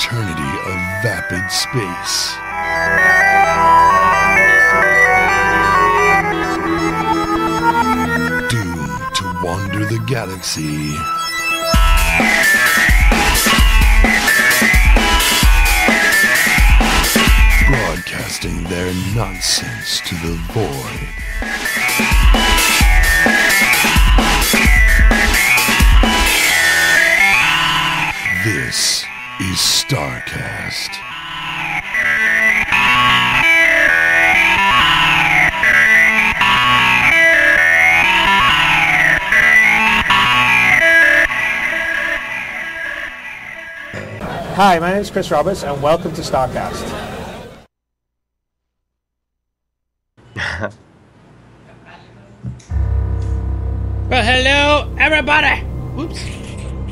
eternity of vapid space. Doomed to wander the galaxy. Broadcasting their nonsense to the void. This is Starcast. Hi, my name is Chris Roberts, and welcome to Starcast. Well, hello, everybody! Whoops.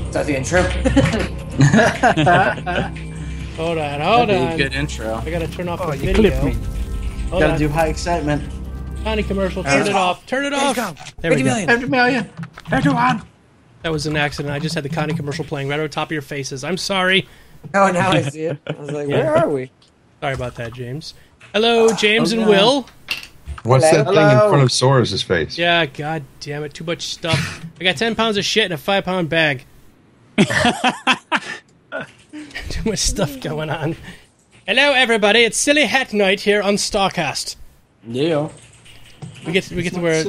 Is that the intro? Hold on. That'd be a good intro. I gotta turn off the you video. clipped me. Hold Gotta on. do high excitement. Connie commercial, turn it off. Turn it off! There we go. 100 million. Everyone. That was an accident. I just had the Connie commercial playing right over top of your faces. I'm sorry. Oh, now I see it. I was like, where are we? Sorry about that, James. Hello, James and Will. What's that thing in Hello. front of Sora's face? Yeah, god damn it. Too much stuff. I got 10 pounds of shit in a 5-pound bag. Too much stuff going on. Hello, everybody. It's Silly Hat Night here on Starcast. Yeah. We get to wear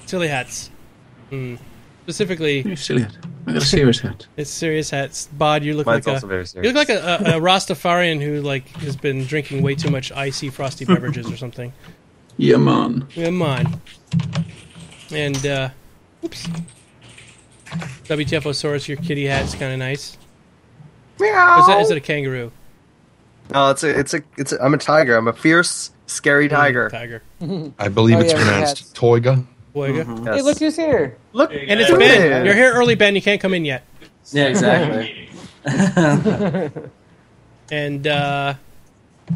silly hats. Specifically, You're silly hat. I got a serious hat. it's serious hats. Bod, you look Mine's like also very you serious. look like a Rastafarian who has been drinking way too much icy frosty beverages or something. Yeah, man. Come on. And oops. WTFosaurus, your kitty hat's kind of nice. Meow. Is it a kangaroo? No, I'm a tiger. I'm a fierce, scary tiger. Tiger. I believe Oh, it's yeah, pronounced cats. Toiga. Boyga. Yes. Hey, look who's here. Look, And it's Ben. You're here early, Ben. You can't come in yet. Yeah, exactly. And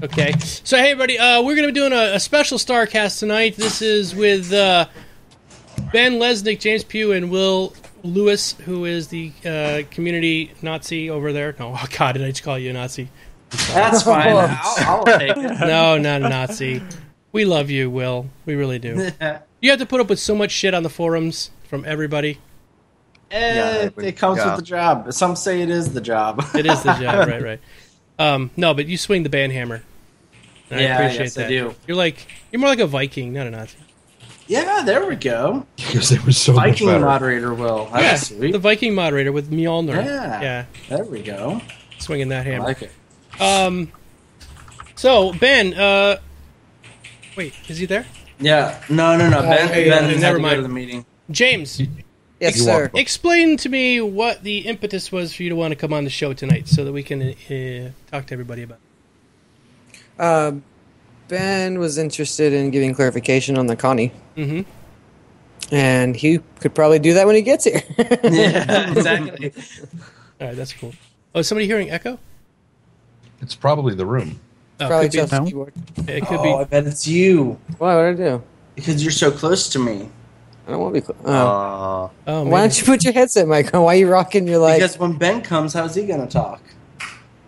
okay, so hey everybody, we're gonna be doing a special Starcast tonight. This is with Ben Lesnick, James Pugh, and Will Lewis, who is the community Nazi over there. No, oh God, did I just call you a Nazi? That's fine. I'll take it. No, not a Nazi. We love you, Will. We really do. You have to put up with so much shit on the forums from everybody. It comes with the job. Some say it is the job. It is the job, right. No, but you swing the band hammer. And Yeah, I appreciate yes, I that. do. You're more like a Viking, not a Nazi. Yeah, there we go. Because they were so much Viking better. moderator will. That's sweet. The Viking moderator with Mjolnir. Yeah. There we go. Swinging that I hammer. like it. So Ben, wait, is he there? Yeah. No. Ben had never to go mind. to the meeting. James, Yes, You're sir. welcome. explain to me what the impetus was for you to want to come on the show tonight, so that we can talk to everybody about it. Ben was interested in giving clarification on the Connie. Mhm. And he could probably do that when he gets here. Yeah, exactly. All right, that's cool. Oh, is somebody hearing echo? It's probably the room. Oh, Probably could be, Chelsea's keyboard. it could I bet it's you. Why? What did I do? Because you're so close to me. I don't want to be close. be. Oh, Why maybe. don't you put your headset mic on? Why are you rocking your like? Because when Ben comes, how's he going to talk?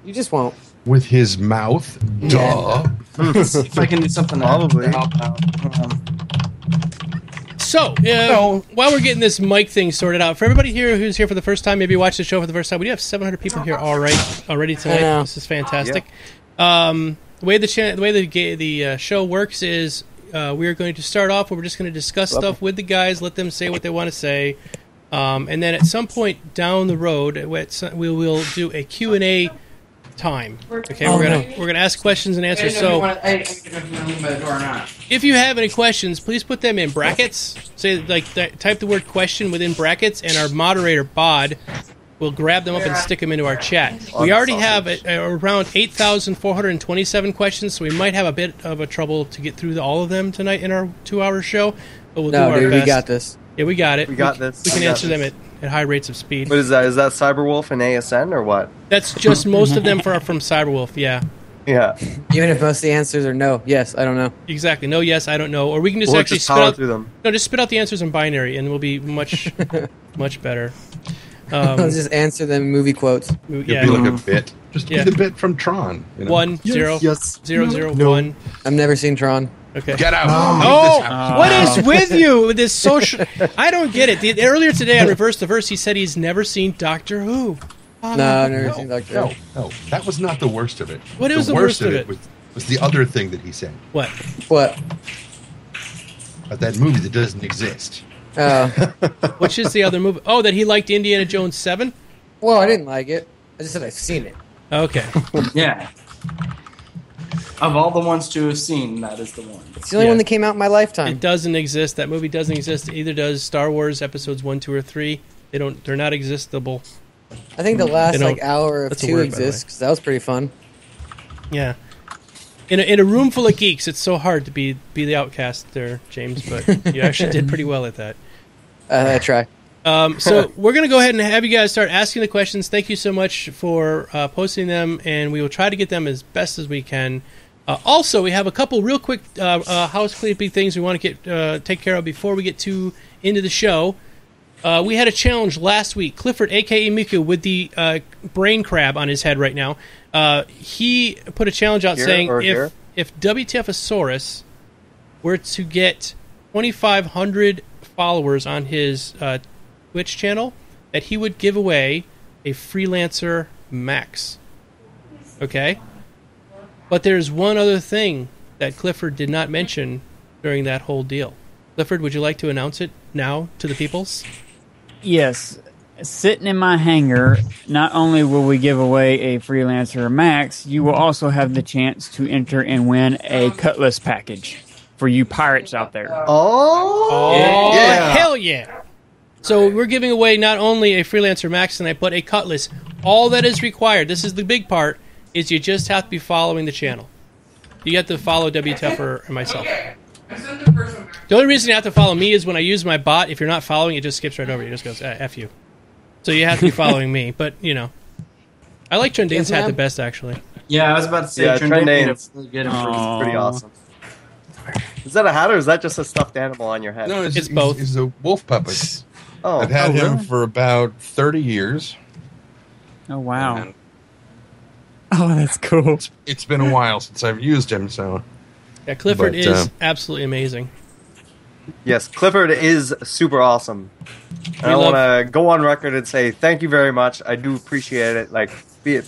You just won't. With his mouth. Duh. See if I can do something to Probably. help out. So, while we're getting this mic thing sorted out, for everybody here who's here for the first time, maybe watch the show for the first time, we do have 700 people here already tonight. I know. This is fantastic. The way the show works is we are going to start off where we're just going to discuss stuff with the guys, let them say what they want to say, and then at some point down the road, we will do a Q&A time. Okay, we're gonna ask questions and answers. So if you have any questions, please put them in brackets. Say type the word question within brackets, and our moderator Bod will grab them up and stick them into our chat. We already have around 8,427 questions, so we might have a bit of a trouble to get through all of them tonight in our 2-hour show. But we'll do No, our dude, best. we got this. Yeah, we got it. We got this. We can We got answer this. them at high rates of speed. What is that? Is that Cyberwolf and ASN or what? That's just most of them from Cyberwolf. Yeah, Yeah. Even if most of the answers are no, yes, I don't know. exactly. No, yes, I don't know. Or we can just We'll actually just spit power out. through them. No, just spit out the answers in binary, and we'll be much, much better. Let's just answer them movie quotes. It'd be like a bit. Just be the bit from Tron. You know? 1 0 0 0 1. I've never seen Tron. Okay. Get out. What is with you with this social? I don't get it. Earlier today on Reverse the Verse, he said he's never seen Doctor Who. No, I've never seen Doctor Who. No, that was not the worst of it. What is the worst of it? Was the other thing that he said. What? About that movie that doesn't exist. Which is the other movie? Oh, that he liked Indiana Jones 7? Well, I didn't like it. I just said I've seen it. Okay. Yeah. Of all the ones to have seen, that is the one. It's the only one that came out in my lifetime. It doesn't exist. That movie doesn't exist. Either does Star Wars Episodes 1, 2, or 3. They're not existable. I think the last hour of 2 exists because that was pretty fun. Yeah. In a room full of geeks, it's so hard to be the outcast there, James, but you actually did pretty well at that. I try. So we're going to go ahead and have you guys start asking the questions. Thank you so much for posting them, and we will try to get them as best as we can. Also, we have a couple real quick housekeeping things we want to take care of before we get into the show. We had a challenge last week. Clifford, a.k.a. Miku, with the brain crab on his head right now, he put a challenge out saying if WTFosaurus were to get 2,500 followers on his Twitch channel, that he would give away a Freelancer Max. Okay? But there's one other thing that Clifford did not mention during that whole deal. Clifford, would you like to announce it now to the peoples? Yes. Sitting in my hangar, not only will we give away a Freelancer Max, you will also have the chance to enter and win a Cutlass package for you pirates out there. Oh yeah. Hell yeah. So we're giving away not only a Freelancer Max tonight, but a Cutlass. All that is required, this is the big part, is you just have to be following the channel. You have to follow WTF or myself. The only reason you have to follow me is when I use my bot. If you're not following, it just skips right over you. It just goes, F you. So you have to be following me. But, you know. I like Trendane's hat the best, actually. Yeah, I was about to say Trendane's pretty awesome. Is that a hat or is that just a stuffed animal on your head? No, it's both. He's a wolf puppet. I've had him for about 30 years. Oh, wow. Oh, that's cool. It's been a while since I've used him, so... Yeah, Clifford is absolutely amazing. Yes, Clifford is super awesome. And I want to go on record and say thank you very much. I do appreciate it. Like,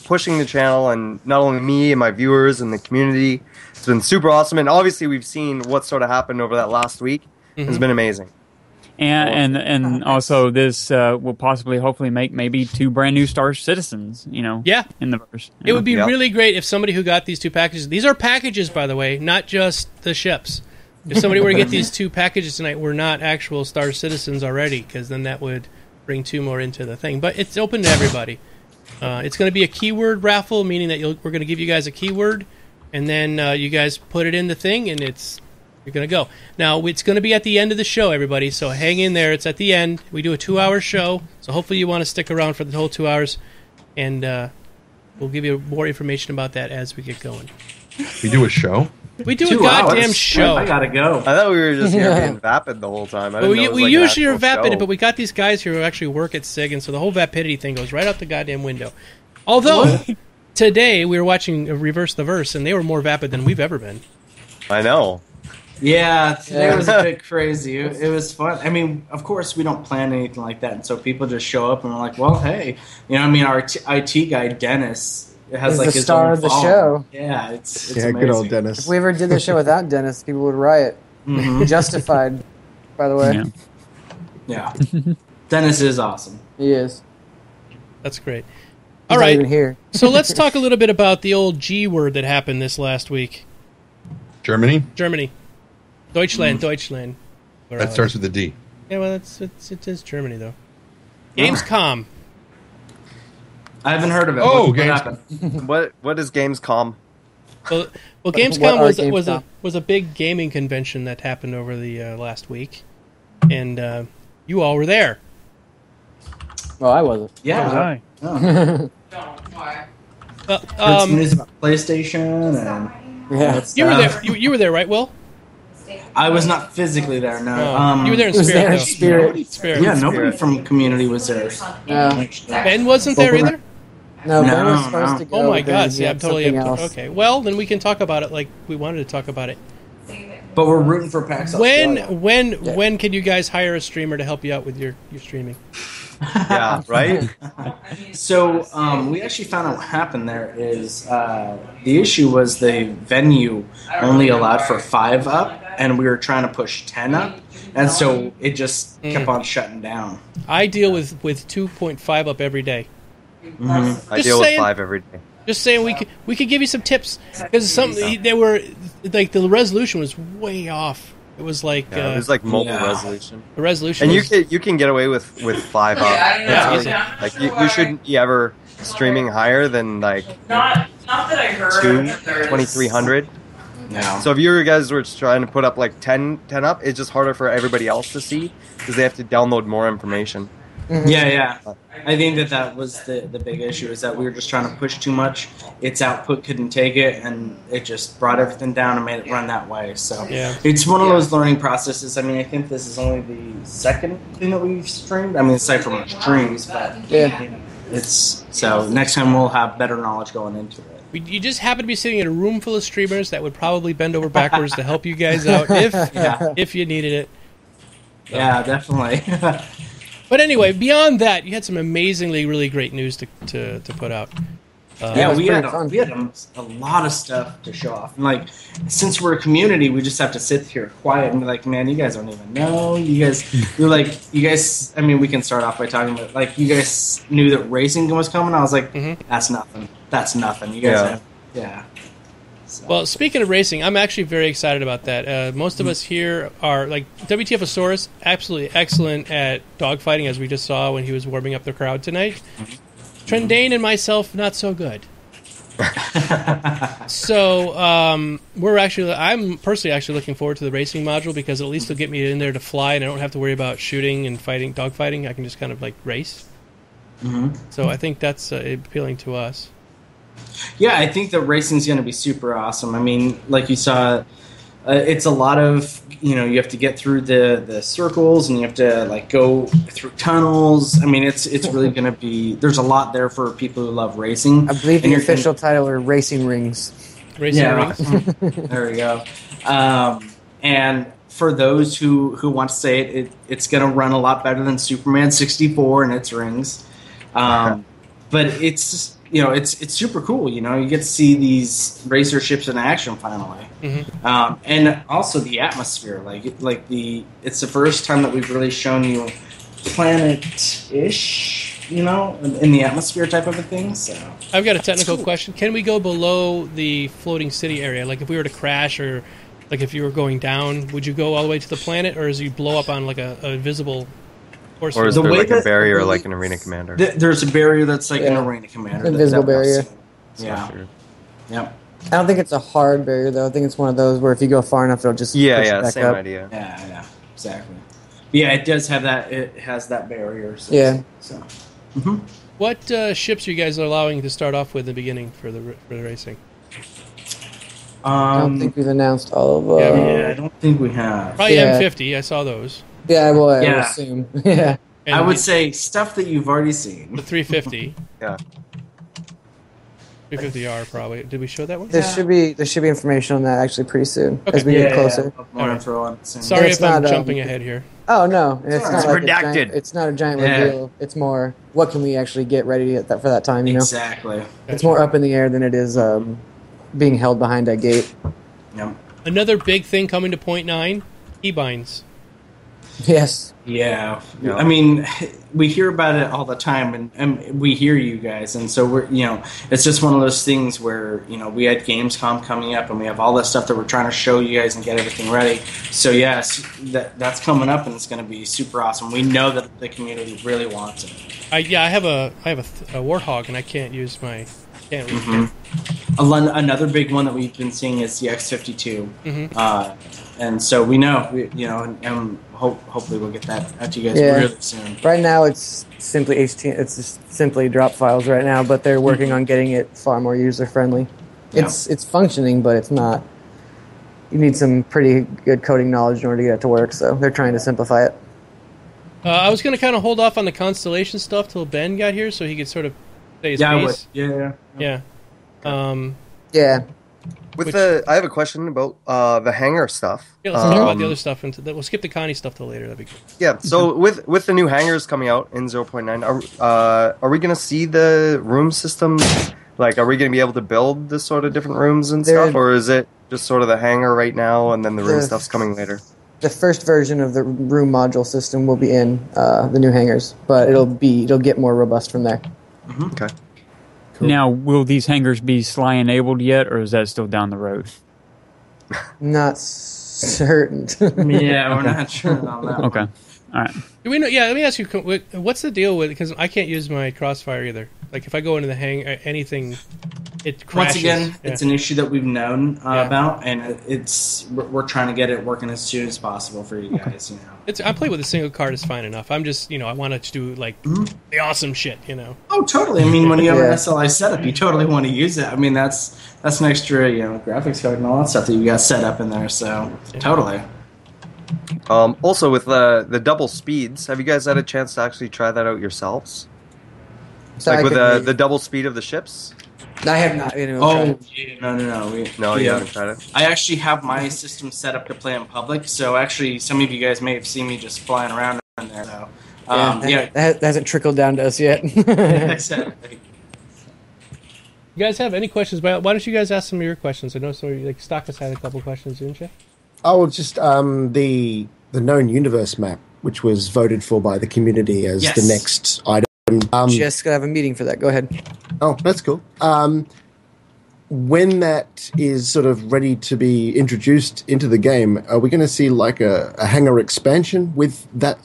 pushing the channel and not only me and my viewers and the community. It's been super awesome. And obviously we've seen what sort of happened over that last week. Mm-hmm. It's been amazing. And also this will possibly hopefully make maybe 2 brand new Star Citizens, in the verse. It would be really great if somebody who got these 2 packages, these are packages, by the way, not just the ships. If somebody were to get these 2 packages tonight, we're not actual Star Citizens already, because then that would bring 2 more into the thing. But it's open to everybody. It's going to be a keyword raffle, meaning that we're going to give you guys a keyword, and then you guys put it in the thing, and you're going to go. Now, it's going to be at the end of the show, everybody, so hang in there. It's at the end. We do a 2-hour show, so hopefully you want to stick around for the whole 2 hours, and we'll give you more information about that as we get going. We do a show? We do a goddamn show. I gotta go. I thought we were just here being vapid the whole time. We usually are vapid, but we got these guys here who actually work at SIG, and so the whole vapidity thing goes right out the goddamn window. Although, today we were watching Reverse the Verse, and they were more vapid than we've ever been. I know. Yeah, today was a bit crazy. It was fun. I mean, of course, we don't plan anything like that, and so people just show up and we're like, well, hey. Our IT guy, Dennis, has the his star own of the phone. show. Yeah, it's amazing. Good old Dennis. If we ever did the show without Dennis, people would riot. Mm-hmm. Justified, by the way. Yeah. Dennis is awesome. He is. That's great. He's all right. Not even here. So let's talk a little bit about the old G word that happened this last week. Germany. Deutschland. That starts with a D. Yeah, well, it is Germany, though. Gamescom. I haven't heard of it. Oh, what happened? What is Gamescom? Well, Gamescom was a big gaming convention that happened over the last week, and you all were there. Well, I wasn't. Yeah. Oh. Why? Heard some news about PlayStation and you were there. You were there, right, Will? I was not physically there. No, You were there in He was spirit, there in though. spirit. Spirit. Yeah, nobody from community was there. No, Ben wasn't there either? no, Ben No, was supposed no. to go. Oh my but then god, he see, I'm had totally something else. okay. Well, then we can talk about it like we wanted to talk about it. But we're rooting for PAX Australia. When can you guys hire a streamer to help you out with your streaming? Yeah, right? So we actually found out what happened there is the issue was the venue only allowed for 5 up, and we were trying to push 10 up, and so it just kept on shutting down. I deal with 2.5 up every day. I deal with 5 every day. Just saying, we could give you some tips because they were like the resolution was way off. It was like it was like mobile resolution. The resolution, and you can get away with 5 up. Yeah, easy. Like you shouldn't be ever streaming higher than like Not that I heard. 2300. No. So if you guys were trying to put up like 10 up, it's just harder for everybody else to see because they have to download more information. Mm-hmm. Yeah. I think that was the big issue is that we were just trying to push too much. Its output couldn't take it, and it just brought everything down and made it run that way. So it's one of those learning processes. I mean, I think this is only the second thing that we've streamed. I mean, aside from our streams, but it's so next time we'll have better knowledge going into it. You just happen to be sitting in a room full of streamers that would probably bend over backwards to help you guys out if you needed it. So. Yeah, definitely. But anyway, beyond that, you had some amazingly, really great news to put out. We had a lot of stuff to show off. And like, since we're a community, we just have to sit here quiet and be like, man, you guys don't even know. You guys. I mean, we can start off by talking about like, you guys knew that racing was coming. I was like, that's nothing. That's nothing. You guys, So. Well, speaking of racing, I'm actually very excited about that. Most of us here are, like, WTFosaurus, absolutely excellent at dogfighting, as we just saw when he was warming up the crowd tonight. Trendane and myself, not so good. So, I'm personally actually looking forward to the racing module because at least it'll get me in there to fly and I don't have to worry about shooting and dogfighting. I can just kind of, like, race. So I think that's appealing to us. Yeah, I think that racing's going to be super awesome. I mean, like you saw, it's a lot of, you have to get through the circles and you have to like go through tunnels. I mean, it's really going to be, there's a lot there for people who love racing. I believe the official title are Racing Rings. Racing Rings. There we go. And for those who want to say it's going to run a lot better than Superman 64 and its rings. But it's just, it's super cool. You get to see these racer ships in action finally, and also the atmosphere. It's the first time that we've really shown you planet-ish, in the atmosphere type of a thing. So I've got a technical question. Can we go below the floating city area? Like if we were to crash, or like if you were going down, would you go all the way to the planet, or does you blow up on like a visible? Or is there like a barrier like an arena commander? There's a barrier that's like an arena commander. Invisible barrier. Yeah. Yep. I don't think it's a hard barrier, though. I think it's one of those where if you go far enough, it'll just push back same up. idea. Yeah, exactly. Yeah, it does have that. It has that barrier. So. What ships are you guys allowing to start off with in the beginning for the racing? I don't think we've announced all of them. Yeah, I don't think we have. Probably M50. I saw those. Yeah, well, I would assume. Yeah. And I would say stuff that you've already seen. The 350. Yeah. 350R probably. Did we show that one? There should be information on that actually pretty soon as we get closer. More info on it soon. Sorry if I'm jumping ahead here. Oh no, it's not like redacted. It's not a giant reveal. It's more what can we actually get ready for that time. Exactly. It's more up in the air than it is being held behind a gate. Yep. Another big thing coming to Point 9, keybinds. Yes. Yeah. I mean, we hear about it all the time, and we hear you guys, and so we're, it's just one of those things where, we had Gamescom coming up, and we have all this stuff that we're trying to show you guys and get everything ready. So yes, that's coming up, and it's going to be super awesome. We know that the community really wants it. I have a Warthog, and I can't use my. Can't reach it. Another big one that we've been seeing is the X-52. And so we know, and hopefully we'll get that out to you guys really soon. Right now it's simply HTML. It's just simply drop files right now, but they're working on getting it far more user friendly. It's functioning, but it's not you need some pretty good coding knowledge in order to get it to work. So they're trying to simplify it. I was going to kind of hold off on the Constellation stuff till Ben got here, so he could sort of say his piece. Yeah. Yeah. Yeah. I have a question about the hangar stuff. Yeah, let's talk about the other stuff. We'll skip the Connie stuff till later. That'd be good. Yeah. So with the new hangars coming out in 0.9, are we going to see the room systems? Like, are we going to be able to build this sort of different rooms and stuff, or is it just sort of the hangar right now, and then the room stuff's coming later? The first version of the room module system will be in the new hangars, but it'll get more robust from there. Mm-hmm. Okay. Cool. Now, will these hangars be Sly enabled yet, or is that still down the road? Not certain. Yeah, we're not sure on that. Okay. All right. Do we know? Yeah, let me ask you, what's the deal with, because I can't use my Crossfire either. Like, if I go into the anything, it crashes. Once again, it's an issue that we've known about, and we're trying to get it working as soon as possible for you guys. You know, I play with a single card is fine enough. I'm just, I want to do like the awesome shit. Oh, totally. I mean, when you have an SLI setup, you totally want to use it. I mean, that's an extra, graphics card and all that stuff that you got set up in there. So totally. Also, with the double speeds, have you guys had a chance to actually try that out yourselves? So like with the double speed of the ships? I have not. No, you haven't tried it. I actually have my system set up to play in public, so actually some of you guys may have seen me just flying around in there. So, that hasn't trickled down to us yet. Exactly. You guys have any questions? Why don't you guys ask some of your questions? I know Starcast had a couple questions, didn't you? Oh, just the known universe map, which was voted for by the community as the next item. Just gonna have a meeting for that. Go ahead. Oh, that's cool. When that is sort of ready to be introduced into the game, are we going to see like a hangar expansion with that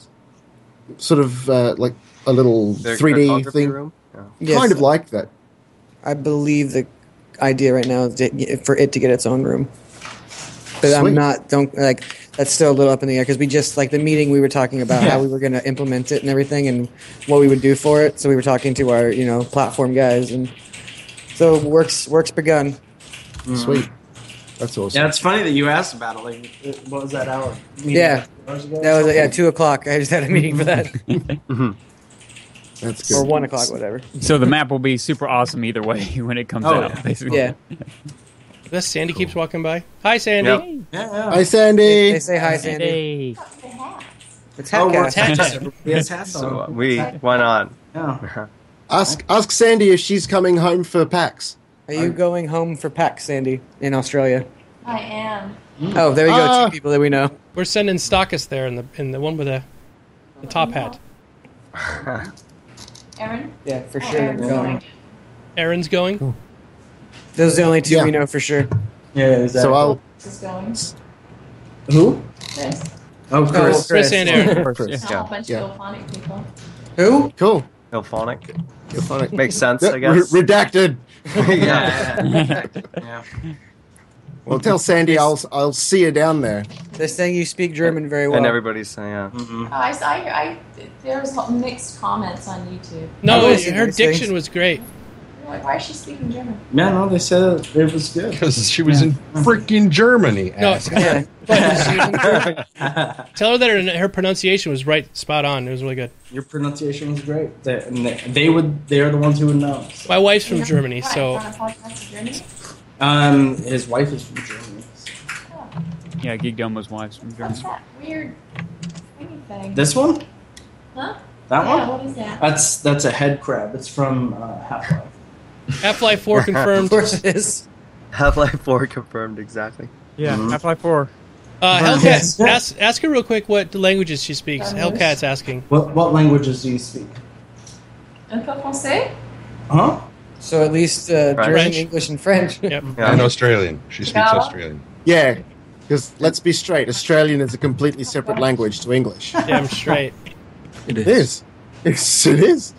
sort of like a little 3D thing? Room? Yeah. Yes. Kind of like that. I believe the idea right now is for it to get its own room. But Sweet. That's still a little up in the air because we just, like the meeting we were talking about how we were going to implement it and everything and what we would do for it. So we were talking to our, platform guys, and so work's begun. Sweet. That's awesome. Yeah, it's funny that you asked about it. Like, what was that hour? Yeah. That was 2:00. I just had a meeting for that. That's good. Or 1:00, whatever. So the map will be super awesome either way when it comes out, basically. Yeah. This Sandy keeps walking by. Hi, Sandy. Yeah. Hi, Sandy. They say hi, Sandy. It's hat it's hat time. Yes, hats on. So why not? Yeah. Ask Sandy if she's coming home for PAX. Are you going home for PAX, Sandy, in Australia? I am. Oh, there we go. 2 people that we know. We're sending Starcast there in the one with the top hat. Aaron? Yeah, for sure. Aaron's going. Aaron's going? Cool. Those are the only 2 we know for sure. Yeah, exactly. So I'll... This is going. Who? Chris. Oh, Chris. Chris and Aaron. Chris. A bunch of phonic people. Who? Cool. Ilphonic. Makes sense, I guess. Redacted. Yeah. Well, tell Sandy I'll see you down there. They're saying you speak German very well. And everybody's saying, yeah. Oh, I there's mixed comments on YouTube. No, her diction was great. Like, why is she speaking German? Yeah, no, they said it was good. Because she was in freaking Germany. No, tell her that her pronunciation was right, spot on. It was really good. Your pronunciation was great. They are the ones who would know. So. My wife's from Germany, so. His wife is from Germany. Oh. Yeah, Geekdomo's wife's from Germany. What's that weird thing? This one? Huh? That one? What is that? That's a head crab. It's from Half-Life. Half-Life 4 confirmed. Of course it is. Half-Life 4 confirmed, exactly. Yeah, Half-Life 4. Hellcat, ask her real quick what languages she speaks. Hellcat's asking. What languages do you speak? Un peu français? Huh? So at least German, English, and French. Yep. Yeah. And Australian. She speaks Australian. Yeah, because let's be straight. Australian is a completely separate language to English. Damn straight. It is. It is.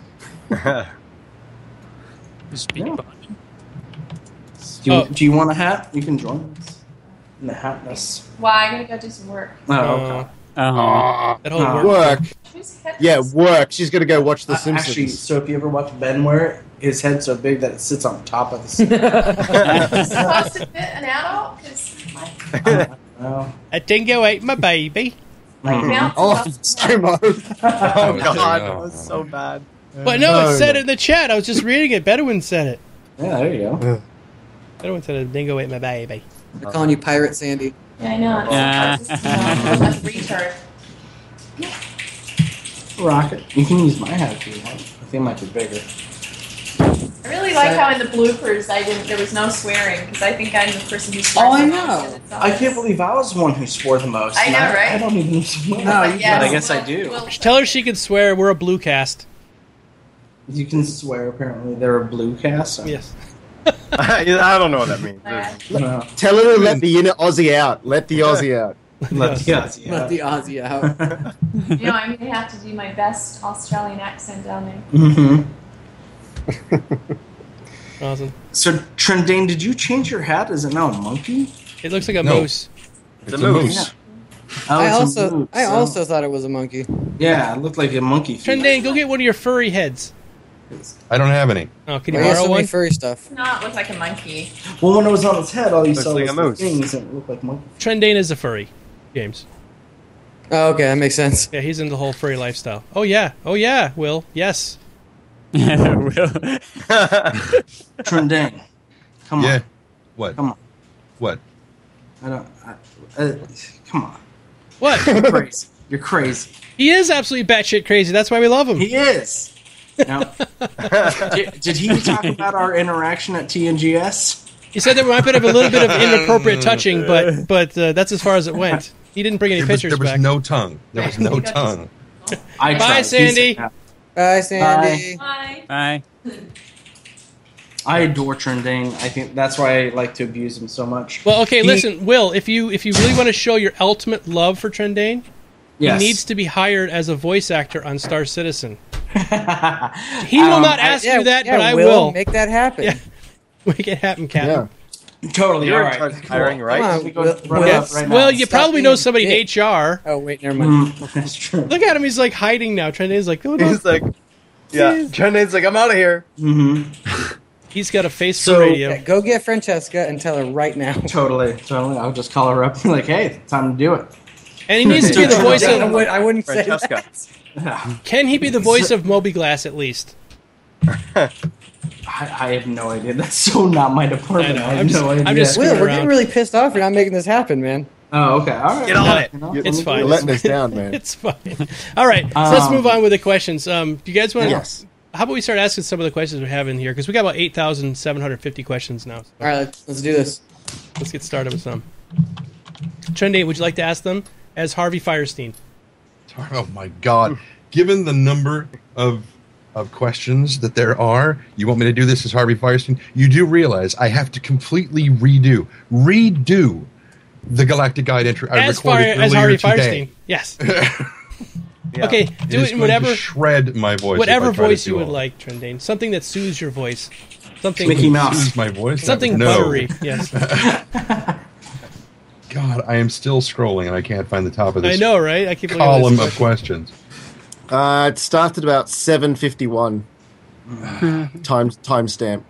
Do you want a hat? You can join us. In the hatness. Well, I gotta go do some work. Oh, okay. That whole work. Yeah, work. She's going to go watch The Simpsons. Actually, so if you ever watch Ben wear it, his head's so big that it sits on top of the seat. Is it supposed to fit an adult? Because my A dingo ate my baby. Skimo. Oh God, that was so bad. But no, it said it in the chat. I was just reading it. Bedouin said it. Yeah, there you go. Bedouin said a dingo ate my baby. They're calling you Pirate Sandy. Yeah, I know. It's like retard. Rocket. You can use my hat if you want. I think it might be bigger. I really like how in the bloopers there was no swearing because I think I'm the person who swears. Oh, I the know. most. I can't believe I was the one who swore the most. I know, right? I don't even swear. No, But I guess I do. Tell her she can swear. We're a blue cast. You can swear, apparently. They're a blue cast. So. Yes. I don't know what that means. No. Tell her to let the inner Aussie out. Let the Aussie out. Let the Aussie out. Let the Aussie out. You know, I'm gonna have to do my best Australian accent down there. Mm-hmm. Awesome. So, Trendane, did you change your hat? Is it now a monkey? It looks like a moose. It's a moose. Yeah. I Oh, it's a moose, also thought it was a monkey. Yeah, it looked like a monkey. Trendane, go get one of your furry heads. I don't have any. Oh, can you Why you got borrow so many one? furry stuff? No, it looked like a monkey. Well, when it was on its head, all you Looks saw like was a the moose. things and it looked like monkey. Trendane is a furry. James. Oh, okay, that makes sense. Yeah, he's into the whole furry lifestyle. Oh yeah. Will. Yes. Trendane, come Yeah. on. What? Come on. What? I don't. Come on. What? You're crazy. You're crazy. He is absolutely batshit crazy. That's why we love him. He is. Now, did he talk about our interaction at TNGS? He said there might have a little bit of inappropriate touching, but that's as far as it went. He didn't bring any pictures There was back. no tongue. There was no tongue. I Bye, tried. Sandy. Bye, Sandy. Bye. Bye. I adore Trendane. I think that's why I like to abuse him so much. Well, okay, listen, Will. If you really want to show your ultimate love for Trendane, Yes. he needs to be hired as a voice actor on Star Citizen. He will not ask you that, but I will. Make that happen. Yeah. Make it happen, Captain. Totally. You're all in charge right. of hiring, right? Come on, We go Will- run Will- it up right now. Well, you Stop probably being know a somebody in bitch. HR. Oh, wait, never mind. That's true. Look at him. He's like hiding now. Trendane's like, oh, no. He's like, yeah. Trendane's like, I'm out of here. Mm-hmm. He's got a face So- for radio. Yeah, go get Francesca and tell her right now. Totally. I'll just call her up and be like, hey, time to do it. And he needs to be the voice I of... wouldn't say Francesca. that. Can he be the voice of Moby Glass at least? I have no idea. That's so not my department. I know. I have no idea. I'm just Will, screwing we're around. getting really pissed off. You're not making this happen, man. Oh, okay. All right. Get on it. You know, It's let me fine. You're letting us down, man. It's fine. All right, so let's move on with the questions. Do you guys want to... Yes. How about we start asking some of the questions we have in here? Because we got about 8,750 questions now. So All right, let's do this. let's get started with some. Trendane, would you like to ask them as Harvey Firestein? Oh my God! Given the number of questions that there are, you want me to do this as Harvey Firestein? You do realize I have to completely redo the Galactic Guide entry I As recorded Harvey earlier today. Firestein. Yes. Yeah. Okay, It do is it in going whatever to shred my voice. whatever if I try to voice do you would all. like, Trendane. Something that soothes your voice. Something Mickey Mouse. Soothes my voice. Something No. buttery. Yes. God, I am still scrolling and I can't find the top of this I know, right? I keep looking at column this of questions. It started about 7:51. Timestamp.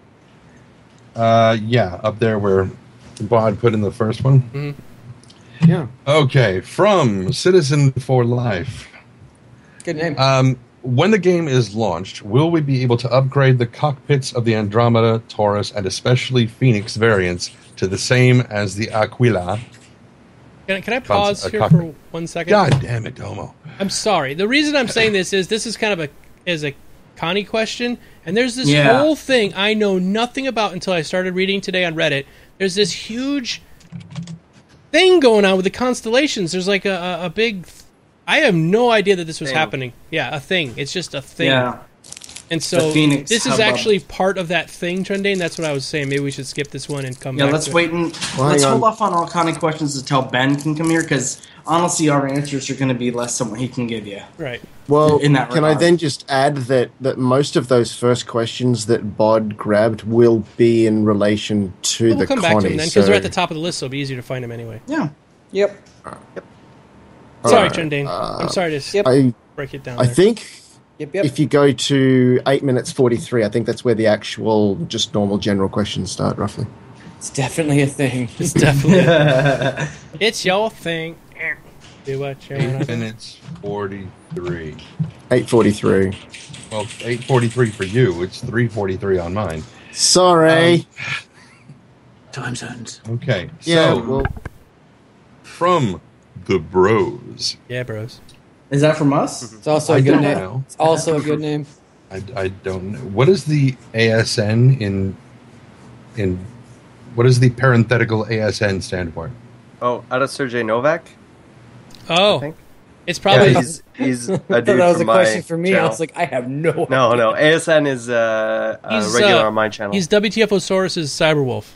Yeah, up there where Bod put in the first one. Mm-hmm. Yeah. Okay, from Citizen for Life. Good name. When the game is launched, will we be able to upgrade the cockpits of the Andromeda, Taurus, and especially Phoenix variants to the same as the Aquila? Can I pause here cockpit. for 1 second? God damn it, Domo. I'm sorry. The reason I'm saying this is kind of a Connie question, and there's this Yeah. whole thing I know nothing about until I started reading today on Reddit. There's this huge thing going on with the constellations. There's like a big... I have no idea that this was Thing. happening. Yeah, a thing. It's just a thing. Yeah. And so The Phoenix this is hubbub. actually part of that thing, Trendane. That's what I was saying. Maybe we should skip this one and come Yeah, back let's to wait and let's hold off on all kind of questions until Ben can come here, because honestly, our answers are going to be less than what he can give you. it. Right. Well, In that can I regard. then just add that most of those first questions that Bod grabbed will be in relation to We'll the come back to them Connie. then, because they're at so- the top of the list, so it'll be easier to find them anyway. Yeah. Yep. Sorry, Alright, Trendane. I'm sorry to Yep. break it down I there. think Yep. if you go to 8 minutes 43, I think that's where the actual just normal general questions start, roughly. It's definitely a thing. It's definitely. It's your thing. Do what you 8 want. minutes 43. 8:43. Well, 8:43 for you. It's 3:43 on mine. Sorry. Time zones. Okay. Yeah, So, well, from the Bros. Yeah, bros. Is that from us? It's also I a good don't name. know. It's also a good name. I don't know. What is the ASN in what does the parenthetical ASN stand for? Oh, out of Sergey Novak. I Oh, think. it's probably. Yeah, he's a I dude thought that was from a my question for me. I channel. was like, I have no idea. No. ASN is a He's, regular on my channel. He's WTFosaurus's Cyberwolf.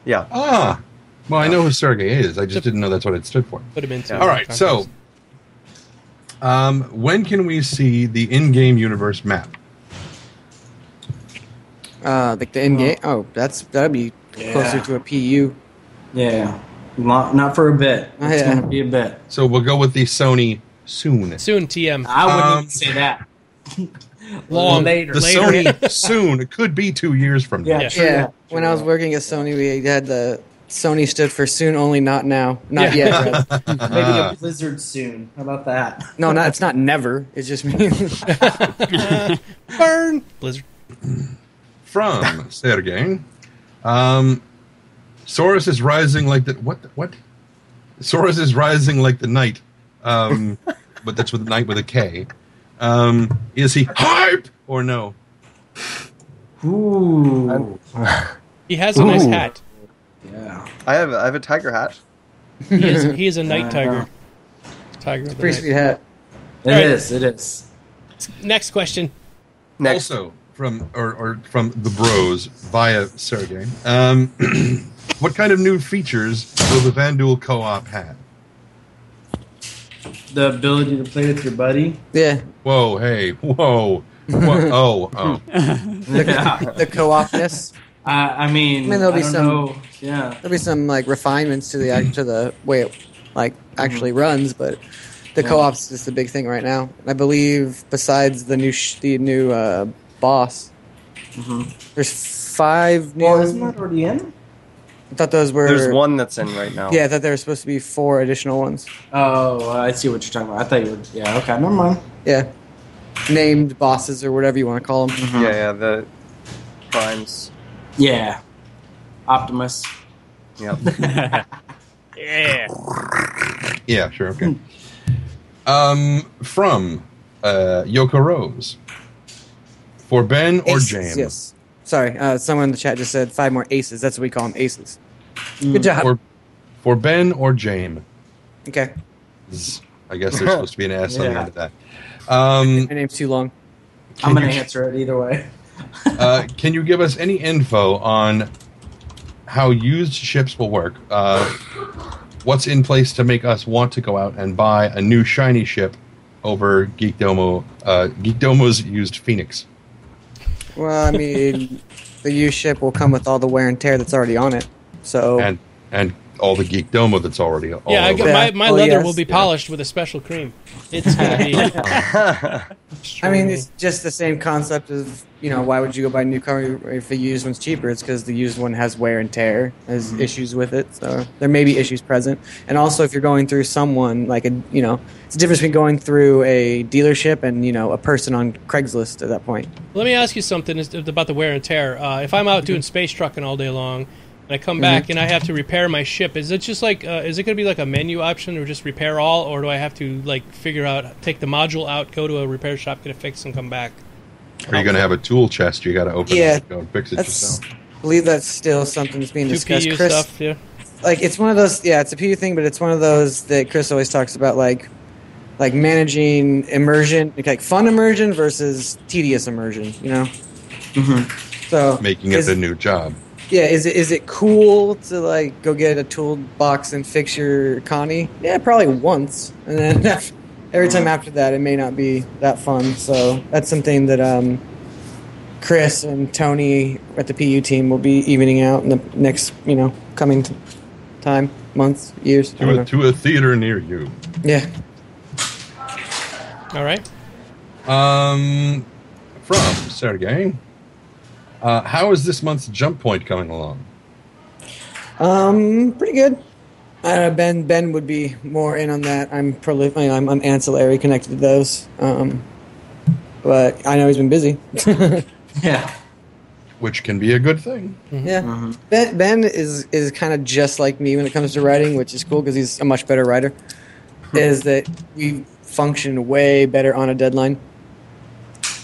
Yeah. Ah. Well, I know who Sergey is. I just didn't know that's what it stood for. Would have been too. All right. So, when can we see the in-game universe map? Like the end game. Oh, that'd be closer to a PU. Yeah. Not for a bit. Oh, It's yeah. going to be a bit. So we'll go with the Sony soon. Soon, TM. I wouldn't even say that. Long later. The later. Sony soon. It could be 2 years from now. Yeah, true. Yeah. When I was working at Sony, we had the Sony stood for soon, only not now, not yet. rather. Maybe a blizzard soon. How about that? No, it's not never. It just means Burn. Blizzard. From Sergey. Saurus is rising like the what? Saurus is rising like the night. But that's with night with a K. Is he hype or no? Ooh. He has a nice hat. Yeah. I have a tiger hat. He is a night tiger. Tiger of the pretty night. sweet hat. It All right. is. It is. Next question. Next. Also from or from the Bros via Sergey. What kind of new features will the Vanduul co-op have? The ability to play with your buddy. Yeah, Whoa, hey, whoa. Oh. the co-opness. I mean, there'll be I don't some- know. Yeah. There'll be some like refinements to the way it like actually runs, but the co-op's just the big thing right now. I believe besides the new boss, there's 5 new. Well, isn't that already in? I thought those were. There's one that's in right now. Yeah, I thought there were supposed to be 4 additional ones. Oh, I see what you're talking about. I thought you were. Yeah. Okay. Never mind. Yeah, named bosses or whatever you want to call them. Yeah, the primes. Yeah. Optimus. Yep. Yeah. Yeah, sure, okay. From Yoko Rose. For Ben or Aces, James? yes. Sorry, someone in the chat just said 5 more aces. That's what we call them, aces. Good job. For Ben or James? Okay. I guess there's supposed to be an S on the Yeah. end of that. My name's too long. I'm going to answer it either way. Can you give us any info on how used ships will work? What's in place to make us want to go out and buy a new shiny ship over Geekdomo's used Phoenix? Well, I mean, the used ship will come with all the wear and tear that's already on it. So And all the Geekdomo that's already all Yeah, over. my leather will be polished with a special cream. It's going to be. I mean, it's just the same concept of, why would you go buy a new car if the used one's cheaper? It's because the used one has wear and tear, has issues with it. So there may be issues present. And also, if you're going through someone, it's the difference between going through a dealership and, a person on Craigslist at that point. Let me ask you something about the wear and tear. If I'm out doing space trucking all day long, and I come back and I have to repair my ship, is it just is it going to be like a menu option or just repair all, or do I have to figure out, take the module out, go to a repair shop, get it fixed, and come back? Are you going to have a tool chest you got to open up and go and fix it yourself? I believe that's still something that's being discussed. PU Chris, stuff, yeah. It's one of those, it's a PU thing, but it's one of those that Chris always talks about, like managing immersion, like fun immersion versus tedious immersion, So Making it a new job. Yeah, is it cool to go get a toolbox and fix your Connie? Yeah, probably once, and then every time after that, it may not be that fun. So that's something that Chris and Tony at the PU team will be evening out in the next, coming time, months, years. I don't know. To a theater near you. Yeah. All right. From Sergey. How is this month's jump point coming along? Pretty good. Ben would be more in on that. I'm ancillary connected to those. But I know he's been busy. Yeah. Which can be a good thing. Yeah. Mm-hmm. Ben is kind of just like me when it comes to writing, which is cool because he's a much better writer. Is that we function way better on a deadline.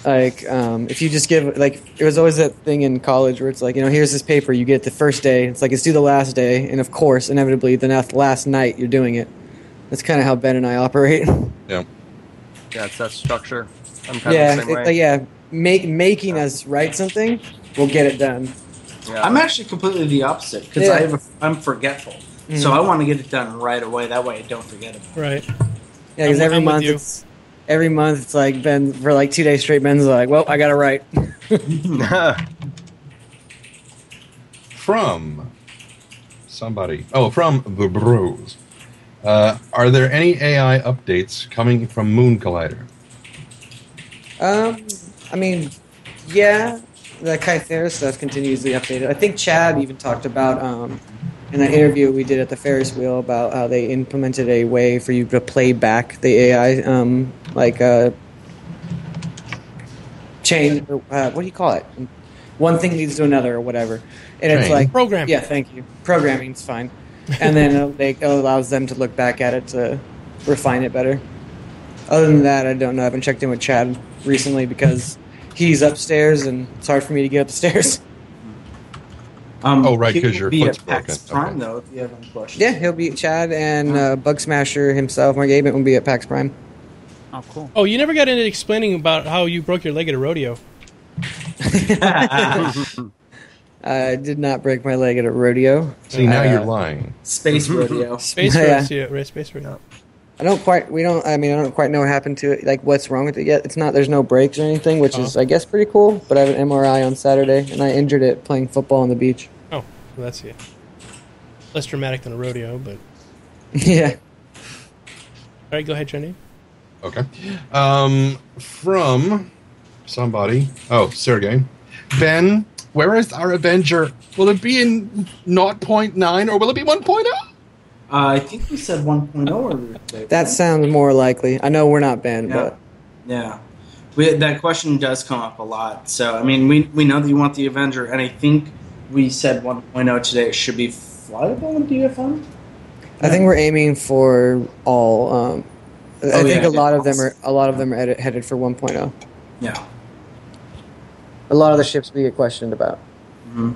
Like, if you just give, like, there was always that thing in college where it's like, here's this paper, you get it the first day, it's like, it's due the last day, and of course, inevitably, the last night you're doing it. That's kind of how Ben and I operate. Yeah. Yeah, it's that structure. I'm kind of the same way. Yeah, making us write something will get it done. Yeah. I'm actually completely the opposite, because I'm forgetful. Mm-hmm. So I want to get it done right away, that way I don't forget about it. Right. Yeah, because every month it's like Ben, for like 2 days straight, Ben's like, well, I gotta write. From somebody. Oh, from the bros. Are there any AI updates coming from Moon Collider? I mean, yeah, the Kythera stuff continues to be updated. I think Chad even talked about in that interview we did at the Ferris wheel about how they implemented a way for you to play back the AI, change. What do you call it? One thing leads to another, or whatever. And it's like programming. Yeah, thank you. Programming's fine. And then it allows them to look back at it to refine it better. Other than that, I don't know. I haven't checked in with Chad recently because he's upstairs and it's hard for me to get up the stairs. Right, because your foot's broken. PAX Prime, though, if you have any questions. Yeah, he'll be Chad and Bug Smasher himself. Mark Abent will be at PAX Prime. Oh, cool. Oh, you never got into explaining about how you broke your leg at a rodeo. I did not break my leg at a rodeo. See, now you're lying. Space rodeo. Space rodeo. Space rodeo. I don't quite know what happened to it, like what's wrong with it yet. There's no breaks or anything, which is, I guess, pretty cool. But I have an MRI on Saturday, and I injured it playing football on the beach. Oh, well, that's less dramatic than a rodeo, but... Yeah. All right, go ahead, Jenny. Okay. From somebody. Oh, Sergey. Ben, where is our Avenger? Will it be in 0.9 or will it be 1.0? I think we said 1.0 earlier today. That sounds more likely. I know we're not banned, but... Yeah. That question does come up a lot. So, I mean, we know that you want the Avenger, and I think we said 1.0 today. It should be flyable in DFM? I think we're aiming for all... I think a lot of them are headed for 1.0. Yeah. A lot of the ships we get questioned about. Mm-hmm.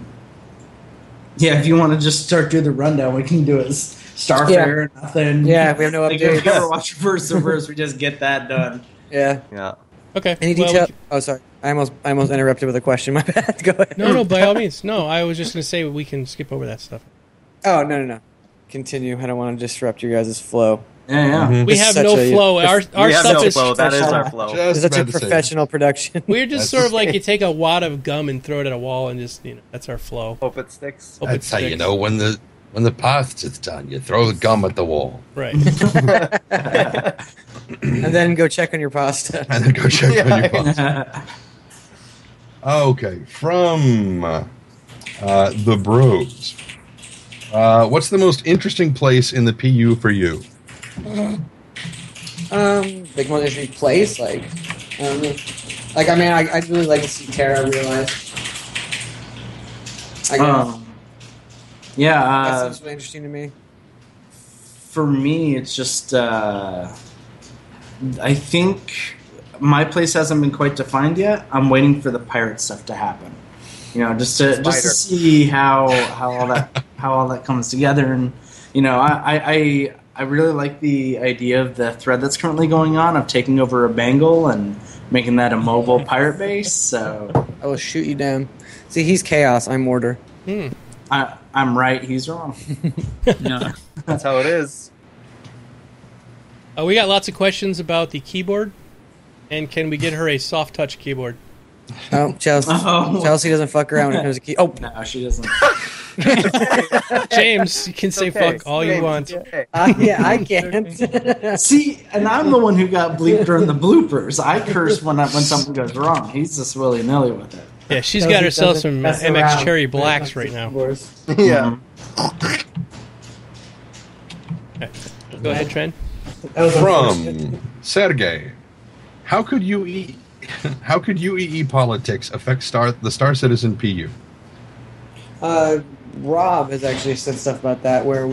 Yeah, if you want to just start doing the rundown, we can do it. Starfare, nothing. Yeah, we have no updates. If you ever watch Reverse Reverse, we just get that done. Yeah. Yeah. Okay. Any detail? Oh, sorry. I almost interrupted with a question. My bad. Go ahead. No, by all means. No, I was just going to say we can skip over that stuff. Oh, no. Continue. I don't want to disrupt your guys' flow. Yeah. Mm-hmm. We have no flow. Our stuff is flow. That is our flow. It's such a professional production. We're just sort of like you take a wad of gum and throw it at a wall and just, that's our flow. Hope it sticks. That's how you know when the path is done. You throw the gum at the wall. Right. And then go check on your pasta. On your pasta. Okay. From the bros. What's the most interesting place in the PU for you? Big most interesting place? I'd really like to see Terra realized. That seems really interesting to me. For me, it's just I think my place hasn't been quite defined yet. I'm waiting for the pirate stuff to happen. Just to see how all that comes together. And I really like the idea of the thread that's currently going on of taking over a Bengal and making that a mobile pirate base. So I will shoot you down. See, he's chaos. I'm order. I'm right. He's wrong. No. That's how it is. We got lots of questions about the keyboard, and can we get her a soft touch keyboard? Oh, Chelsea. Chelsea doesn't fuck around when it comes to key. Oh, no, she doesn't. James, you can say fuck all you want. Yeah, I can't. See, and I'm the one who got bleeped during the bloopers. I curse when something goes wrong. He's just willy-nilly with it. Yeah, she's got herself some MX Cherry Blacks right now. Yeah. Go ahead, Trent. From Sergey, how could UEE politics affect the Star Citizen PU? Rob has actually said stuff about that, where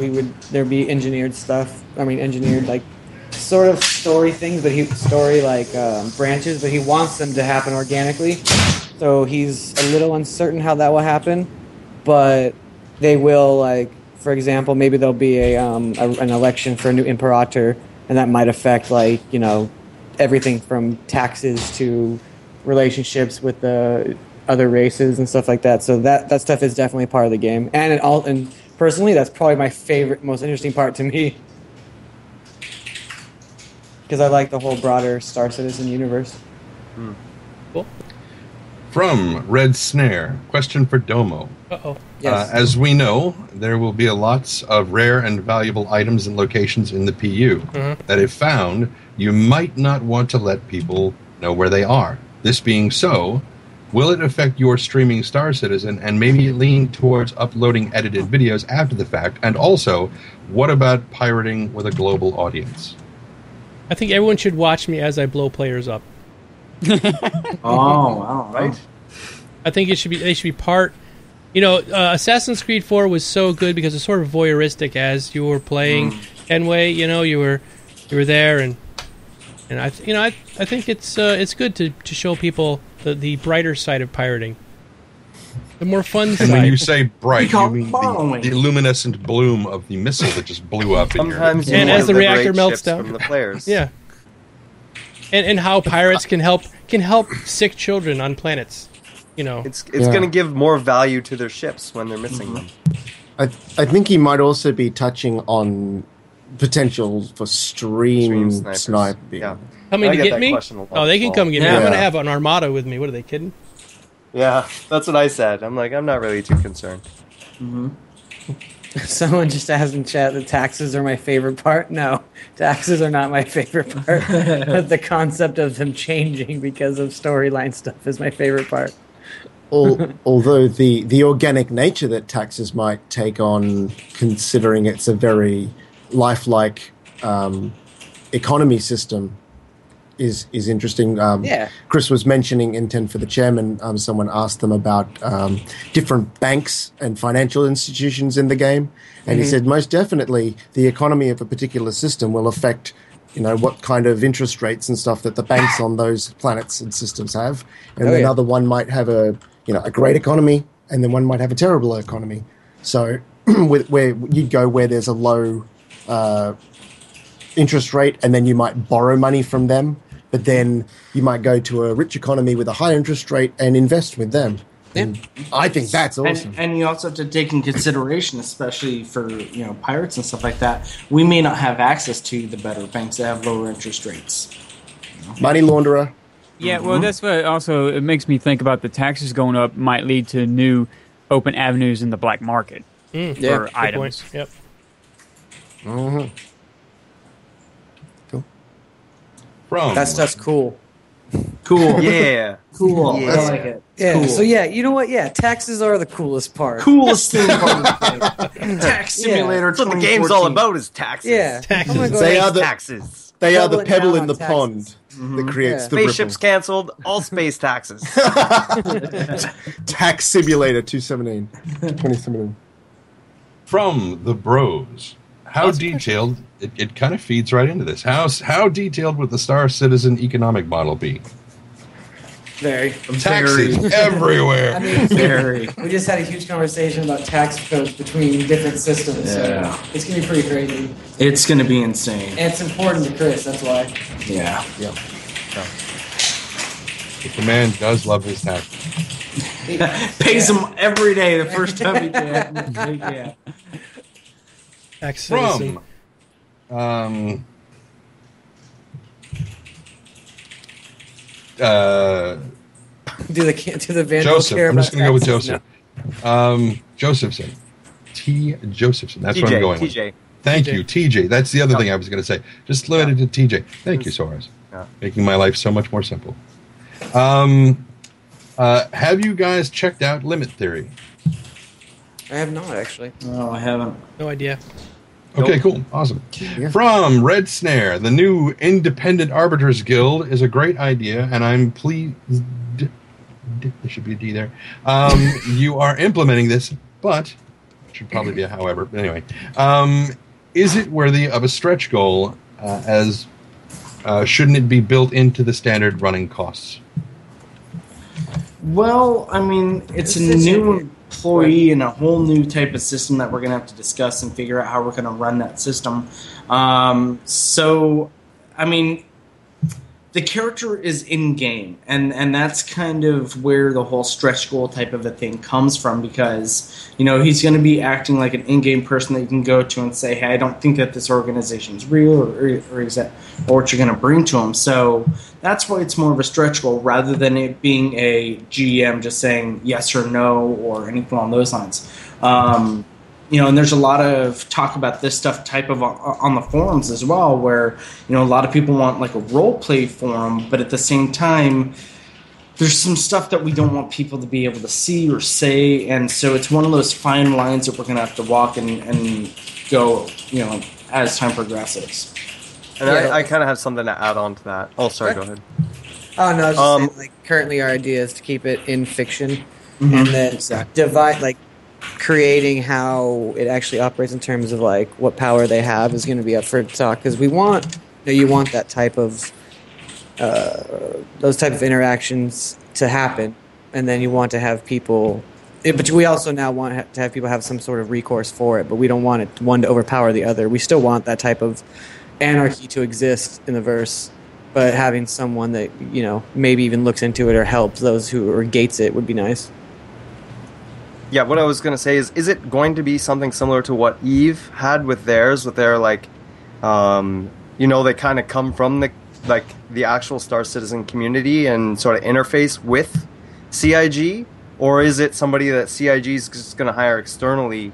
there'd be engineered stuff. I mean, engineered like sort of story things, but branches, but he wants them to happen organically. So he's a little uncertain how that will happen, but they will, like, for example, maybe there'll be an election for a new imperator, and that might affect, like, you know, everything from taxes to relationships with the other races and stuff like that. So that stuff is definitely part of the game, and personally, that's probably my favorite, most interesting part to me, because I like the whole broader Star Citizen universe. Cool. From Red Snare, question for Domo. Uh-oh. Yes. As we know, there will be lots of rare and valuable items and locations in the PU that, if found, you might not want to let people know where they are. This being so, will it affect your streaming Star Citizen and maybe lean towards uploading edited videos after the fact? And also, what about pirating with a global audience? I think everyone should watch me as I blow players up. Oh, wow. Right? I think they should be part. You know, Assassin's Creed 4 was so good because it's sort of voyeuristic as you were playing Kenway. You know, you were there, and I think it's good to show people the brighter side of pirating, the more fun side. And when you say bright, you mean following. the luminescent bloom of the missile that just blew up. Sometimes in your and as the reactor melts down from the players. Yeah. And how pirates can help sick children on planets, you know. It's going to give more value to their ships when they're missing them. I think he might also be touching on potential for stream sniping. Yeah. Coming I to get get that me? question a lot Oh, they can as come well. get me. I'm going to have an armada with me. What are they kidding? Yeah, that's what I said. I'm like, I'm not really too concerned. Someone just asked in chat, the taxes are my favorite part. No, taxes are not my favorite part. But the concept of them changing because of storyline stuff is my favorite part. Although the organic nature that taxes might take on, considering it's a very lifelike economy system, is interesting. Chris was mentioning intent for the chairman. Someone asked them about different banks and financial institutions in the game, and he said most definitely the economy of a particular system will affect, you know, what kind of interest rates and stuff that the banks on those planets and systems have, and another one might have a great economy, and then one might have a terrible economy. So where you'd go where there's a low interest rate, and then you might borrow money from them, but then you might go to a rich economy with a high interest rate and invest with them. And I think that's awesome. And you also have to take in consideration, especially for pirates and stuff like that, we may not have access to the better banks that have lower interest rates. Money launderer. Yeah, well, that's what also it makes me think about the taxes going up might lead to new open avenues in the black market for items. Yep. That stuff's cool. Cool. Yeah. Cool. Yeah. I like it. Yeah. Cool. So you know what? Yeah, taxes are the coolest part. Coolest thing about the game. Tax Simulator. That's what the game's all about is taxes. Yeah. Taxes. I'm gonna go They like are the Taxes. they are the Doubling pebble down in on the taxes. pond that creates the Spaceships ripple. canceled. All space taxes. Tax Simulator 2017. From the Bros, how detailed? It kind of feeds right into this. How detailed would the Star Citizen economic model be? Very. Taxes everywhere. I mean, Very. we just had a huge conversation about tax codes between different systems. Yeah. So it's gonna be pretty crazy, It's going to be insane. and it's important to Chris. That's why. Yeah. The man does love his taxes. Pays him every day the first time he can. Yeah. Tax citizen. From Do the vandal Joseph. care I'm just about going to go with taxes? Joseph. Josephson. T. Josephson. That's what I'm going with. TJ. Thank you, TJ. That's the other thing I was going to say. Just limited to TJ. Thank you, Soros. Yeah. Making my life so much more simple. Have you guys checked out limit theory? I have not actually. No, I haven't. No idea. Okay, cool. Awesome. From Red Snare, the new Independent Arbiters Guild is a great idea, and I'm pleased. There should be a D there. You are implementing this, but it should probably be a however. But anyway, is it worthy of a stretch goal? As shouldn't it be built into the standard running costs? Well, I mean, it's a new employee and a whole new type of system that we're going to have to discuss and figure out how we're going to run that system. So, I mean, the character is in-game, and that's kind of where the whole stretch goal type of a thing comes from, because, you know, he's going to be acting like an in-game person that you can go to and say, hey, I don't think that this organization's real, or what you're going to bring to him. So that's why it's more of a stretch goal rather than it being a GM just saying yes or no or anything along those lines. You know, and there's a lot of talk about this stuff type of on the forums as well, where, you know, a lot of people want like a role play forum, but at the same time, there's some stuff that we don't want people to be able to see or say, and so it's one of those fine lines that we're going to have to walk and go, you know, as time progresses. And I kind of have something to add on to that. Oh, sorry, go ahead. Oh no, I was just saying, like, currently our idea is to keep it in fiction, and then divide, like, creating how it actually operates in terms of like what power they have is going to be up for talk, because we want, you know, you want that type of those type of interactions to happen, and then you want to have people, but we also now want to have people have some sort of recourse for it, but we don't want it one to overpower the other. We still want that type of anarchy to exist in the verse, but having someone that, you know, maybe even looks into it or helps those who, or gates it, would be nice. Yeah, what I was going to say is it going to be something similar to what Eve had with theirs, with their, like, you know, they kind of come from the actual Star Citizen community and sort of interface with CIG? Or is it somebody that CIG is just going to hire externally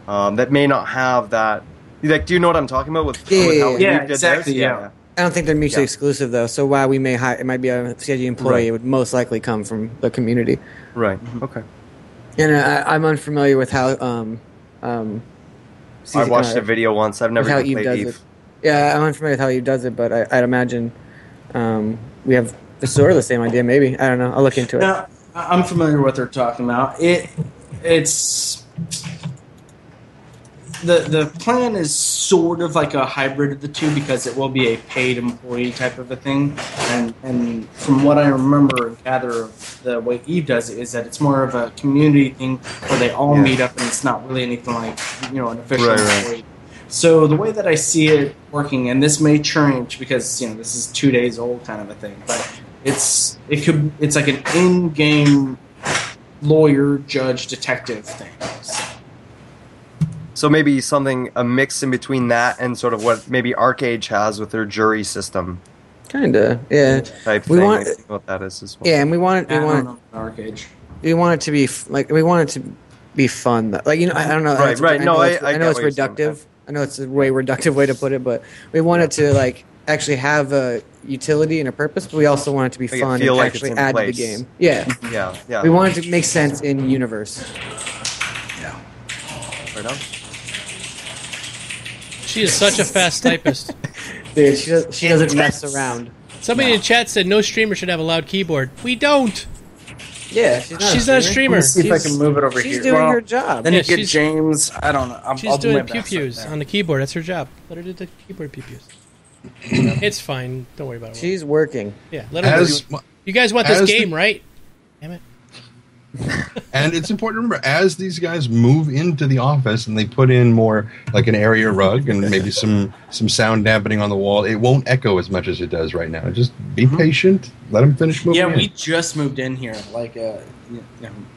that may not have that? Like, do you know what I'm talking about? With how Eve did exactly. theirs? Yeah. I don't think they're mutually exclusive, though. So while we may hire, it might be a CIG employee, Right. it would most likely come from the community. Right. Okay. And I'm unfamiliar with how. I watched a video once. I've never how even Eve played does Eve. it. Yeah, I'm unfamiliar with how Eve does it, but I'd imagine we have sort of the same idea. Maybe, I don't know. I'll look into it. Now, I'm familiar with what they're talking about. It's the plan is sort of like a hybrid of the two, because it will be a paid employee type of a thing, and from what I remember and gather of the way Eve does it is that it's more of a community thing where they all meet up, and it's not really anything like, you know, an official employee. So the way that I see it working, and this may change because, you know, this is 2 days old kind of a thing, but it's like an in-game lawyer, judge, detective thing. So maybe a mix in between that and sort of what maybe Arcade has with their jury system. Kinda, yeah. Type thing. I think what that is as well. Yeah, and we want it. Arcade. We want it to be we want it to be fun. Like, you know, I don't know. Right. I know it's what you're saying. reductive. I know it's a way reductive way to put it, but we want it to, like, actually have a utility and a purpose, but we also want it to be fun and like actually it's in add place. to the game. Yeah. Yeah. We want it to make sense in universe. Yeah. Right on. She is such a fast typist. Dude, she doesn't mess around. Somebody in chat said no streamer should have a loud keyboard. We don't. Yeah, she's not a streamer. Let me see if I can move it over here. She's doing her job. Then Yeah, you get she's- James. I don't know. She's doing pew-pews on the keyboard. That's her job. Let her do the keyboard pew-pews. It's fine. Don't worry about it. She's working. Yeah, let her do it. You guys want this game, right? Damn it. And it's important to remember, as these guys move into the office and they put in more, like an area rug and maybe some sound dampening on the wall, it won't echo as much as it does right now. Just be patient. Let them finish moving in. Yeah, we just moved in here. Like,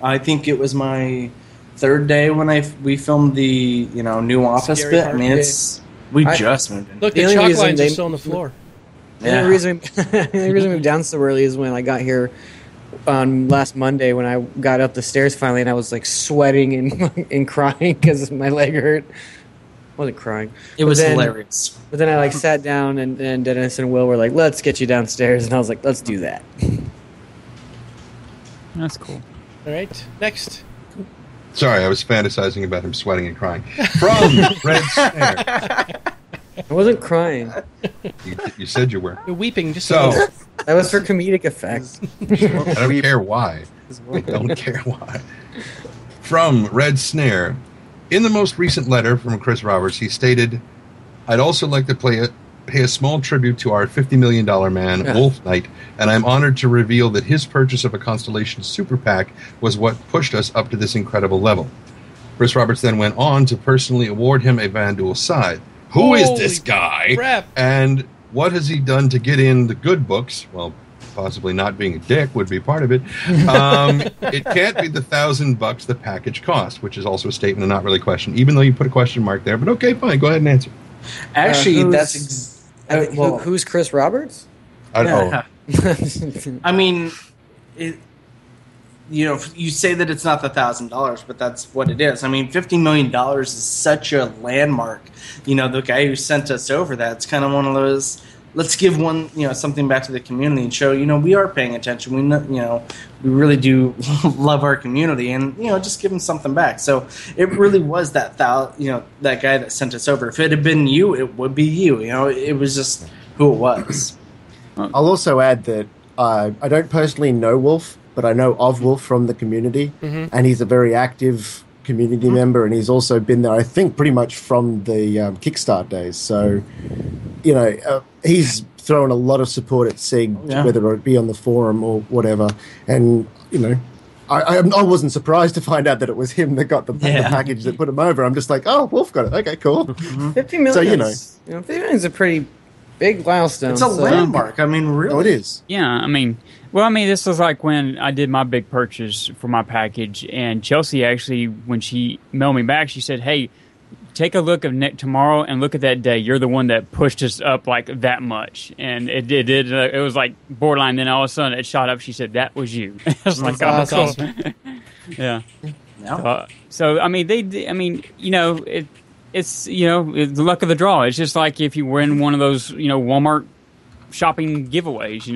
I think it was my third day when we filmed the new office Scary bit. part. I mean, we just moved in. Look, The the only chalk reason lines they- are still on the floor. The only reason we moved down so early is when I got here on last Monday, when I got up the stairs finally, and I was like sweating and crying because my leg hurt. I wasn't crying. It was hilarious. But then I like sat down, and Dennis and Will were like, "Let's get you downstairs," and I was like, "Let's do that." That's cool. All right, next. Sorry, I was fantasizing about him sweating and crying. From Red Snare. I wasn't crying. You said you were. You're weeping just So, That was for comedic effect. I don't care why. I don't care why. From Red Snare. In the most recent letter from Chris Roberts, he stated, I'd also like to pay a small tribute to our $50 million man, Wolf Knight, and I'm honored to reveal that his purchase of a Constellation Super PAC was what pushed us up to this incredible level. Chris Roberts then went on to personally award him a Vanduul scythe. Who is this guy? Crap. And what has he done to get in the good books? Well, possibly not being a dick would be part of it. It can't be the $1,000 the package cost, which is also a statement and not really a question, even though you put a question mark there. But okay, fine. Go ahead and answer. Actually, who's Chris Roberts? I don't know. I mean, you say that it's not the $1,000, but that's what it is. I mean, $50 million is such a landmark. The guy who sent us over that, it's kind of one of those, let's give something back to the community and show, we are paying attention. We really do love our community and, just give them something back. So it really was that that guy that sent us over. If it had been you, it would be you. It was just who it was. I'll also add that I don't personally know Wolf, but I know of Wolf from the community, and he's a very active community member, and he's also been there, I think, pretty much from the Kickstart days. So, he's thrown a lot of support at CIG, whether it be on the forum or whatever. And, I wasn't surprised to find out that it was him that got the package that put him over. I'm just like, oh, Wolf got it. Okay, cool. 50 million. So, 50 million is a pretty big milestone. It's a landmark. I mean, really. Oh, it is. Yeah, this was like when I did my big purchase for my package, and Chelsea actually, when she mailed me back, she said, hey, take a look at tomorrow and look at that day. You're the one that pushed us up like that much. And it did. It was like borderline. Then all of a sudden it shot up. She said, that was you. I was like, oh, that's awesome. Yeah. No. So, it's, the luck of the draw. It's just like if you were in one of those, Walmart shopping giveaways,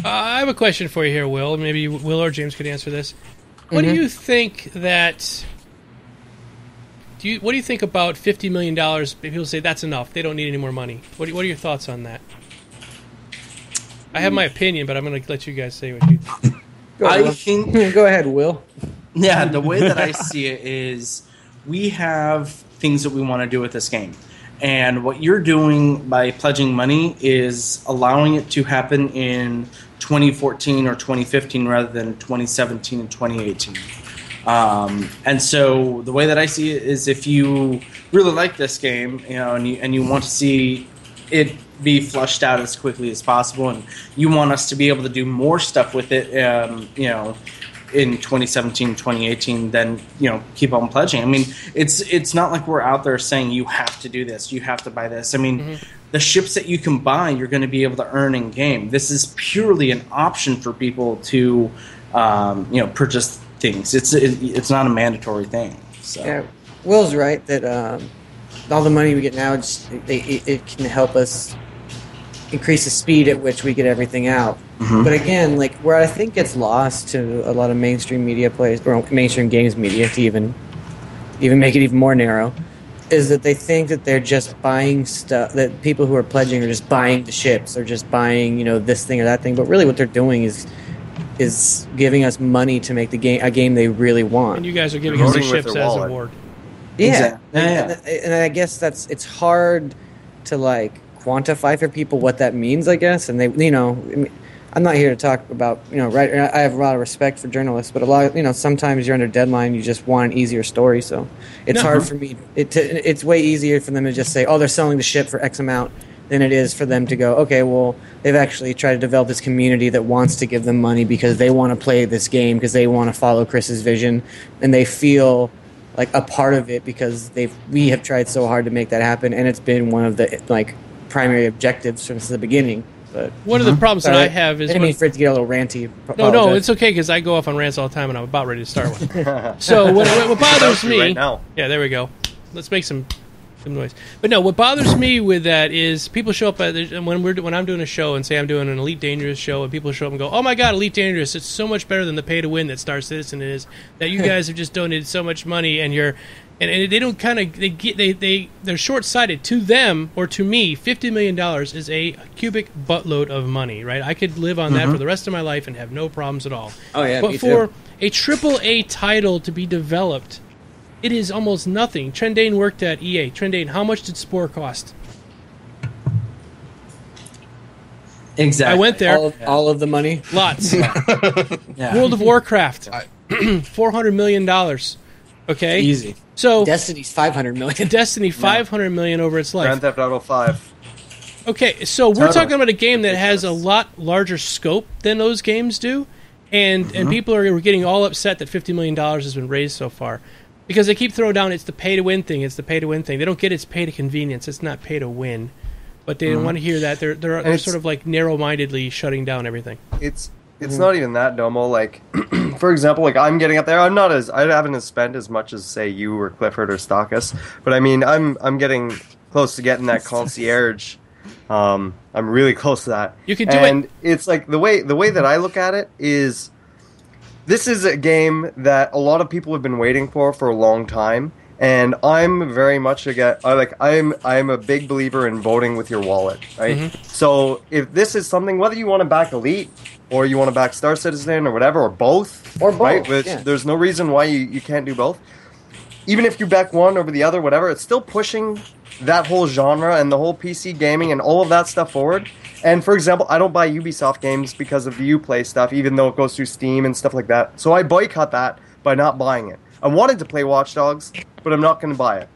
I have a question for you here, Will. Maybe Will or James could answer this. What do you think that... What do you think about $50 million? People say that's enough. They don't need any more money. What are your thoughts on that? I have my opinion, but I'm going to let you guys say what you think. Go ahead, Will. Yeah, the way that I see it is we have things that we want to do with this game. And what you're doing by pledging money is allowing it to happen in 2014 or 2015 rather than 2017 and 2018. And so the way that I see it is if you really like this game, and you want to see it be flushed out as quickly as possible, and you want us to be able to do more stuff with it, in 2017, 2018, then, keep on pledging. I mean, it's not like we're out there saying you have to do this, you have to buy this. I mean, the ships that you can buy, you're going to be able to earn in game. This is purely an option for people to, purchase things. It's not a mandatory thing. So. Yeah, Will's right that all the money we get now, it can help us increase the speed at which we get everything out. But again, like where I think it's lost to a lot of mainstream media players or mainstream games media to even make it even more narrow, is that they think that they're just buying stuff, that people who are pledging are just buying the ships or just buying this thing or that thing. But really, what they're doing is giving us money to make a game they really want. And you guys are giving us the ships as a reward. Yeah. And I guess it's hard to quantify for people what that means, I guess. And they, I'm not here to talk about, right. I have a lot of respect for journalists, but a lot of, sometimes you're under deadline, you just want an easier story. So it's hard for me. It's way easier for them to just say, oh, they're selling the ship for X amount, than it is for them to go, okay, well, they've actually tried to develop this community that wants to give them money because they want to play this game, because they want to follow Chris's vision, and they feel like a part of it because we have tried so hard to make that happen, and it's been one of the primary objectives since the beginning. But one of the problems that I have is... I didn't mean for it to get a little ranty. No, it's okay, because I go off on rants all the time, and I'm about ready to start one. So what bothers me... right now. Yeah, there we go. Let's make some some noise. But no, what bothers me with that is people show up when I'm doing a show and say I'm doing an Elite Dangerous show, and people show up and go, "Oh my God, Elite Dangerous! It's so much better than the pay to win that Star Citizen is. That you guys have just donated so much money, and they don't kind of they're short sighted. To them or to me, $50 million is a cubic buttload of money, right? I could live on that for the rest of my life and have no problems at all. Oh yeah, but me for too. a AAA title to be developed, it is almost nothing. Trendane worked at EA. Trendane, how much did Spore cost? Exactly. I went there. All of the money. Lots. Yeah. World of Warcraft, $400 million. Okay, Easy. So Destiny's $500 million. Destiny, $500 million over its life. Grand Theft Auto 5. Okay, so we're talking about a game that has a lot larger scope than those games do, and people are getting all upset that $50 million has been raised so far. Because they keep throwing down, it's the pay-to-win thing, it's the pay-to-win thing. They don't get it's pay-to-convenience, it's not pay-to-win. But they don't want to hear that. They're sort of like narrow-mindedly shutting down everything. It's not even that, Domo. Like, for example, like I'm getting up there. I haven't spent as much as say you or Clifford or Starcast, but I mean, I'm getting close to getting that concierge. I'm really close to that. You can do it. And it's like the way that I look at it is, this is a game that a lot of people have been waiting for a long time, and I'm very much I'm a big believer in voting with your wallet, right? So if this is something, whether you want to back Elite or you want to back Star Citizen or whatever, or both, right? Which there's no reason why you can't do both. Even if you back one over the other, whatever, it's still pushing that whole genre and the whole PC gaming and all of that stuff forward. And for example, I don't buy Ubisoft games because of the Uplay stuff, even though it goes through Steam and stuff like that. So I boycott that by not buying it. I wanted to play Watch Dogs, but I'm not going to buy it.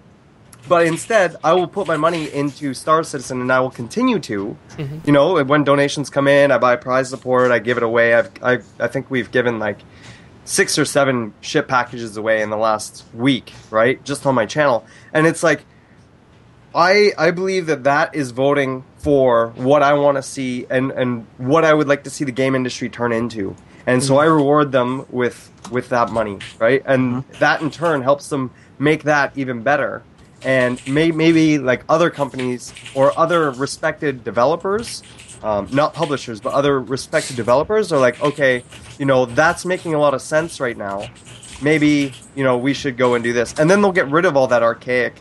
But instead, I will put my money into Star Citizen, and I will continue to. You know, when donations come in, I buy prize support, I give it away. I think we've given like 6 or 7 ship packages away in the last week, right? Just on my channel. And it's like, I believe that is voting for what I want to see and what I would like to see the game industry turn into. And so I reward them with that money, right? And that in turn helps them make that even better. And maybe like other companies or other respected developers, not publishers, but other respected developers are like, okay, you know, that's making a lot of sense right now. Maybe, you know, we should go and do this. And then they'll get rid of all that archaic,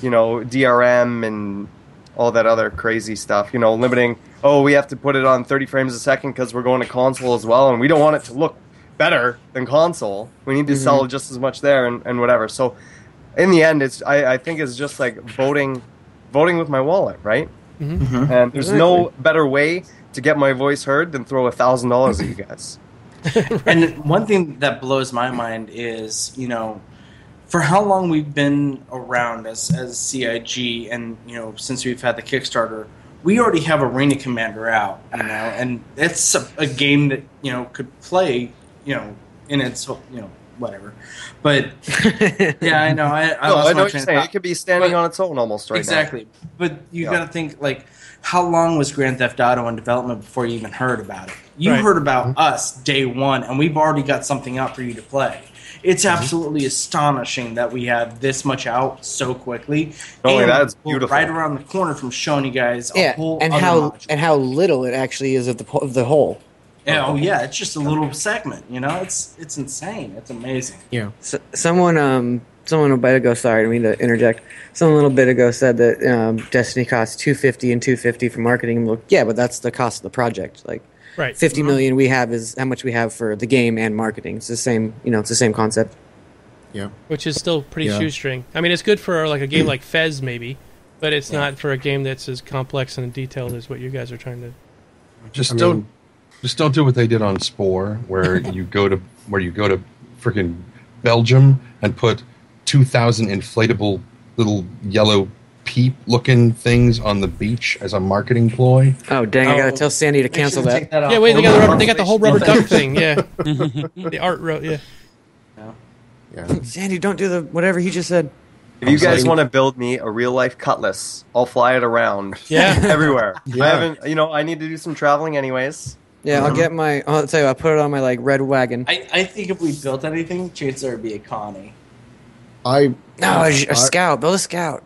you know, DRM and all that other crazy stuff, you know, limiting, we have to put it on 30 frames a second because we're going to console as well, and we don't want it to look better than console. We need to sell just as much there and whatever. So in the end, I think it's just like voting with my wallet, right? And there's no better way to get my voice heard than throw $1,000 at you guys. And one thing that blows my mind is, you know, for how long we've been around as CIG, and you know, since we've had the Kickstarter, we already have Arena Commander out, you know, and it's a game that, you know, could play, you know, in its, you know, whatever. But yeah, I know. I know what you're saying. It could be standing on its own almost right now. Exactly. But you got to think, like, how long was Grand Theft Auto in development before you even heard about it? You heard about us day one, and we've already got something out for you to play. It's absolutely astonishing that we have this much out so quickly. Not only that, it's beautiful. Right around the corner from showing you guys a whole and other module. how little it actually is of the whole. Yeah, it's just a little segment. You know, it's insane. It's amazing. Yeah. So, someone a bit ago, sorry, I didn't mean to interject. Someone a little bit ago said that Destiny costs $250 and $250 for marketing. I'm like, yeah, but that's the cost of the project. Like, $50 million we have is how much we have for the game and marketing. It's the same, you know, it's the same concept. Yeah. Which is still pretty shoestring. I mean, it's good for like a game like Fez maybe, but it's not for a game that's as complex and detailed as what you guys are trying to. Just don't do what they did on Spore, where you go to freaking Belgium and put 2,000 inflatable little yellow peep-looking things on the beach as a marketing ploy. Oh dang! I gotta tell Sandy to cancel that. Yeah, wait, they got the whole rubber duck thing. Yeah, the art wrote. Yeah. Sandy, don't do the whatever he just said. If you guys want to build me a real life cutlass, I'll fly it around everywhere. I need to do some traveling anyways. Yeah, I'll get I'll tell you, I'll put it on my like red wagon. I think if we built anything, chances are it'd be a Connie. A scout. Build a scout.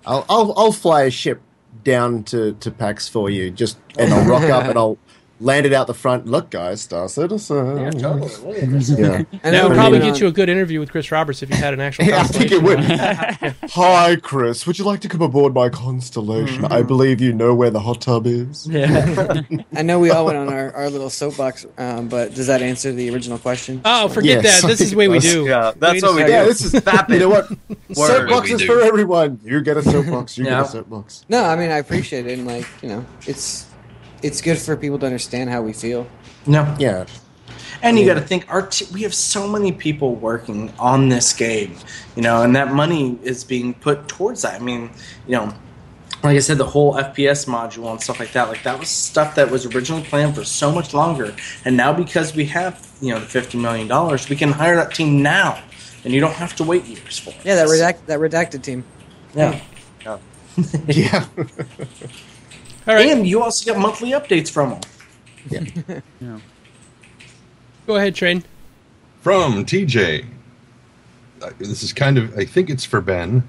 I'll fly a ship down to PAX for you, and I'll rock up and I'll land it out the front. Look, guys, Star Citizen. Yeah, totally. Yeah. And that would probably get you a good interview with Chris Roberts if you had an actual I think it constellation. would. Hi, Chris. Would you like to come aboard my Constellation? I believe you know where the hot tub is. Yeah. I know we all went on our little soapbox, but does that answer the original question? Oh, forget that. This is the way we do. Yeah, that's what we do. Yeah, this is Vapid. You know what? Word. Soapboxes for everyone. You get a soapbox. You get a soapbox. No, I mean I appreciate it, and it's good for people to understand how we feel. No. Yeah. And you got to think, we have so many people working on this game, and that money is being put towards that. I mean, like I said, the whole FPS module and stuff like that was stuff that was originally planned for so much longer. And now because we have, the $50 million, we can hire that team now, and you don't have to wait years for it. Yeah, that redacted team. Yeah. Yeah. All right. And you also get monthly updates from them. Yeah. Go ahead, Train. From TJ. This is kind of, I think it's for Ben,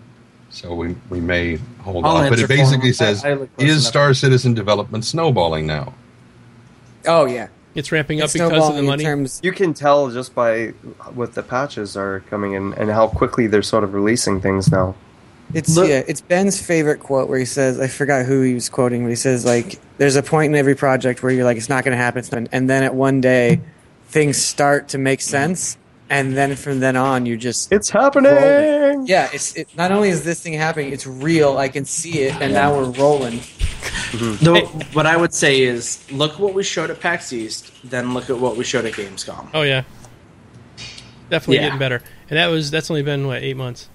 so we may hold I'll off. But answer it basically for him. says, I look close is enough. Star Citizen development snowballing now? Oh yeah, It's ramping up It's because of the snowballing money. in terms. You can tell just by what the patches are coming in and how quickly they're sort of releasing things now. It's Ben's favorite quote where he says, I forgot who he was quoting, but he says there's a point in every project where you're like, it's not going to happen, and then at one day, things start to make sense, and then from then on, you just it's happening. Rolling. Yeah, it not only is this thing happening, it's real. I can see it, and now we're rolling. What I would say is, look what we showed at PAX East, then look at what we showed at Gamescom. Oh yeah, definitely getting better. And that's only been 8 months.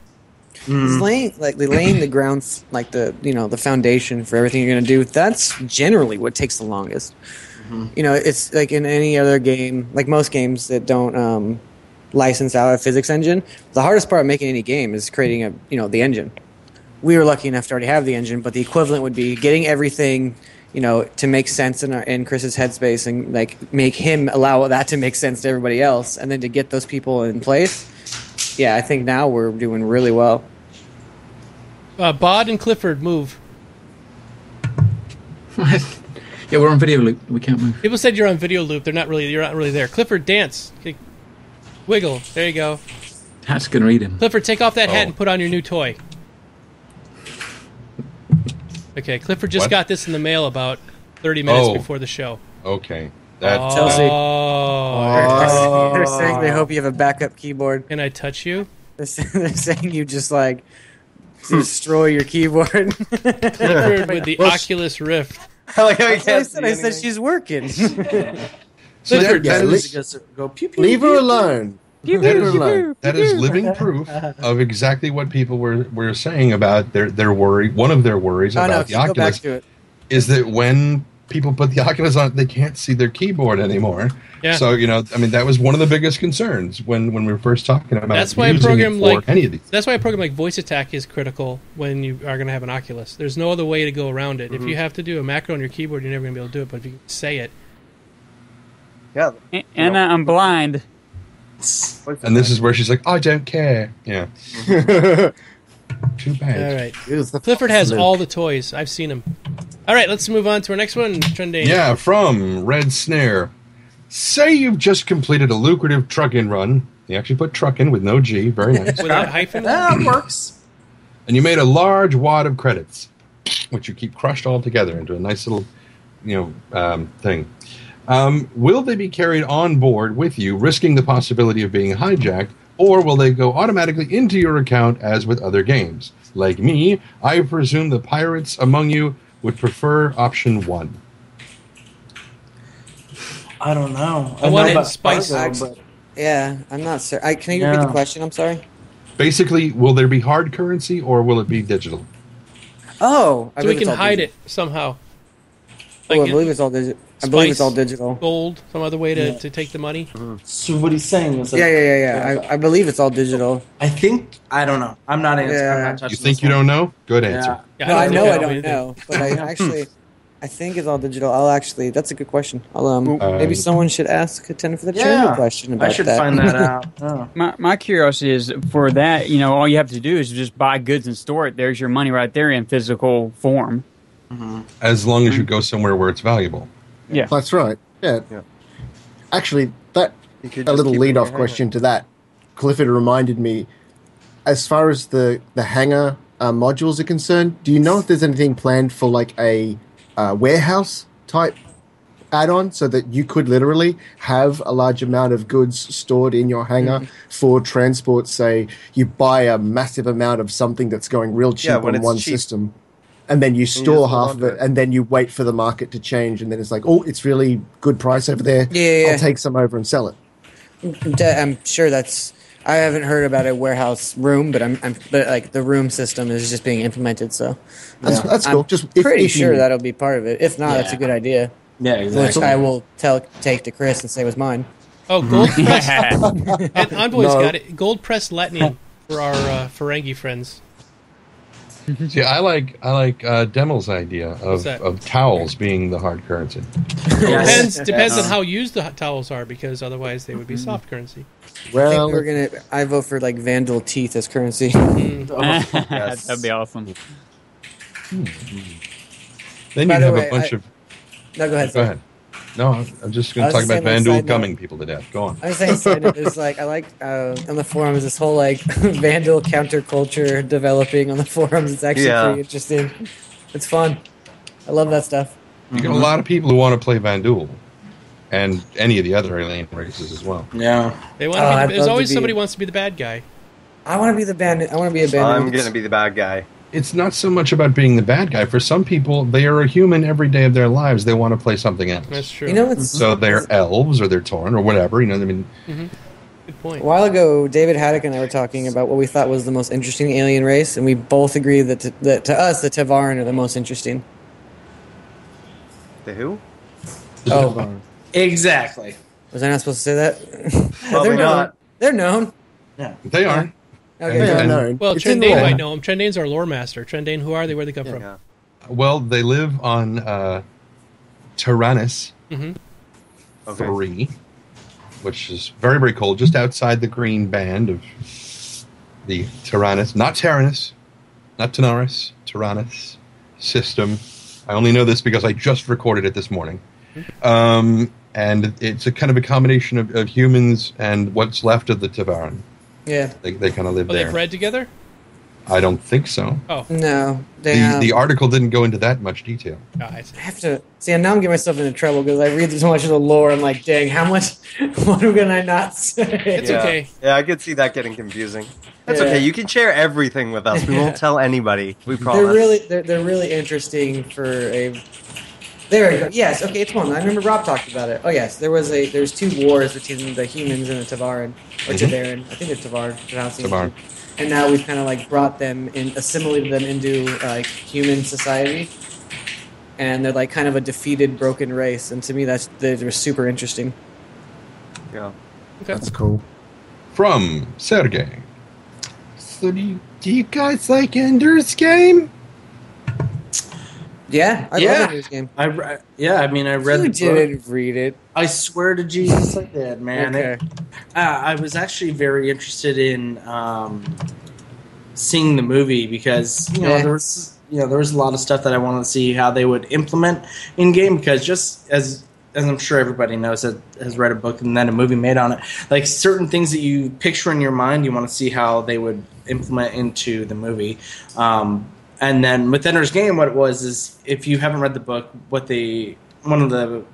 It's laying the grounds, the foundation for everything you're going to do. That's generally what takes the longest. It's like in any other game, like most games that don't license out a physics engine. The hardest part of making any game is creating the engine. We were lucky enough to already have the engine, but the equivalent would be getting everything to make sense in Chris's headspace and make him allow that to make sense to everybody else, and then to get those people in place. Yeah, I think now we're doing really well. Bod and Clifford, move. Yeah, we're on video loop. We can't move. People said you're on video loop. You're not really there. Clifford, dance. Okay. Wiggle. There you go. Hat's gonna read him. Clifford, take off that hat and put on your new toy. Okay, Clifford just got this in the mail about 30 minutes before the show. Okay. Chelsea. They're saying they hope you have a backup keyboard. Can I touch you? They're saying you just destroy your keyboard. Clifford with the Oculus Rift. I like how you I can't said she's working. Clifford, leave her alone. That is living proof of exactly what people were saying about their worry. One of their worries about the Oculus is that when people put the Oculus on, they can't see their keyboard anymore. Yeah. So that was one of the biggest concerns when we were first talking about. That's why a program any of these. That's why a program like Voice Attack is critical when you are going to have an Oculus. There's no other way to go around it. If you have to do a macro on your keyboard, you're never going to be able to do it. But if you say it, yeah. And I'm blind. And this is where she's like, I don't care. Yeah. Too bad. All right. Clifford has all the toys. I've seen him. All right, let's move on to our next one. Trending. Yeah, from Red Snare. Say you've just completed a lucrative truck-in run. You actually put truck in with no G. Very nice. Without hyphen? That works. And you made a large wad of credits, which you keep crushed all together into a nice little, thing. Will they be carried on board with you, risking the possibility of being hijacked, or will they go automatically into your account as with other games? Like me, I presume the pirates among you would prefer option 1. I don't know. I want it in spice. Yeah, I'm not certain. Can you repeat the question? I'm sorry. Basically, will there be hard currency or will it be digital? Oh, so we can hide it somehow. I believe it's all digital. I believe it's all digital. Gold, some other way to take the money. So what he's saying is that I believe it's all digital. I don't know. I'm not answering. I'm not touching You think you don't know? Good answer. Yeah, No, I know I don't know. But I I think it's all digital. I'll actually. That's a good question. I'll maybe someone should ask Attendant for the Channel question about that. I should find that out. Oh. My curiosity is for that. All you have to do is just buy goods and store it. There's your money right there in physical form. Mm-hmm. As long as you go somewhere where it's valuable. Yeah, that's right. Yeah. Actually, a little lead-off question to that. Clifford reminded me, as far as the hangar modules are concerned, do you know if there's anything planned for like a warehouse type add-on so that you could literally have a large amount of goods stored in your hangar for transport? Say you buy a massive amount of something that's going real cheap on one system, and then you store half of it, and then you wait for the market to change, and then it's like, oh, it's really good price over there. I'll take some over and sell it. I'm sure that's. I haven't heard about a warehouse room, but but like the room system is just being implemented. So that's cool. Just pretty sure that'll be part of it. If not, that's a good idea. Yeah, exactly. Which I will take to Chris and say was mine. Oh, gold press. And Envoy's got it. Gold press Latinium for our Ferengi friends. See, I like Demel's idea of towels being the hard currency. Depends on how used the towels are, because otherwise they would be soft currency. Well, I vote for like Vandal teeth as currency. That'd be awesome. Then you have a bunch of. No, go ahead. Go ahead. No, I'm just going to talk about Vandal gumming people to death. Go on. I was saying, there's like I like on the forums this whole like Vandal counterculture developing on the forums. It's actually pretty interesting. It's fun. I love that stuff. You got a lot of people who want to play Vandal, and any of the other alien races as well. Yeah, they want. There's always somebody who wants to be the bad guy. I want to be the bandit. I want to be a bandit. I'm going to be the bad guy. It's not so much about being the bad guy. For some people, they are a human every day of their lives. They want to play something else. That's true. So they're elves or they're Tauren or whatever. I mean. Mm-hmm. Good point. A while ago, David Haddock and I were talking about what we thought was the most interesting alien race, and we both agree that to us, the Tavaran are the most interesting. The who? Oh, exactly. Was I not supposed to say that? Probably not. They're known. Yeah, they are. Okay. They are known. Well, Trendane might know them. Trendane's our lore master. Trendane, who are they? Where they come from? Well, they live on Tyrannus 3, which is very, very cold, just outside the green band of the Tyrannus. Not Tyrannus, not Taurus, Tyrannus system. I only know this because I just recorded it this morning. And it's a kind of a combination of humans and what's left of the Tavaran. Yeah. They kind of live there. They bred together? I don't think so. Oh. No. The article didn't go into that much detail. I have to... See, now I'm getting myself into trouble because I read so much of the lore. I'm like, dang, how much... What can I not say? It's okay. Yeah, I could see that getting confusing. That's okay. You can share everything with us. We won't tell anybody. We promise. They're really interesting for a... There we go. Yes, okay, it's one. I remember Rob talked about it. Oh, yes, there's two wars between the humans and the Tavaran. Or Tavaran. I think they're Tavaran. And now we've kind of like brought them in, assimilated them into like human society. And they're like kind of a defeated, broken race. And to me, they're super interesting. Yeah. Okay. That's cool. From Sergey. So do you guys like Ender's Game? Yeah, I love Ender's Game. I read the book. Didn't read it. I swear to Jesus, I did, man. Okay. I was actually very interested in seeing the movie because there was a lot of stuff that I wanted to see how they would implement in game, because just as I'm sure everybody knows that has read a book and then a movie made on it, like certain things that you picture in your mind, you want to see how they would implement into the movie. And then with Ender's Game, what it was is, if you haven't read the book, one of the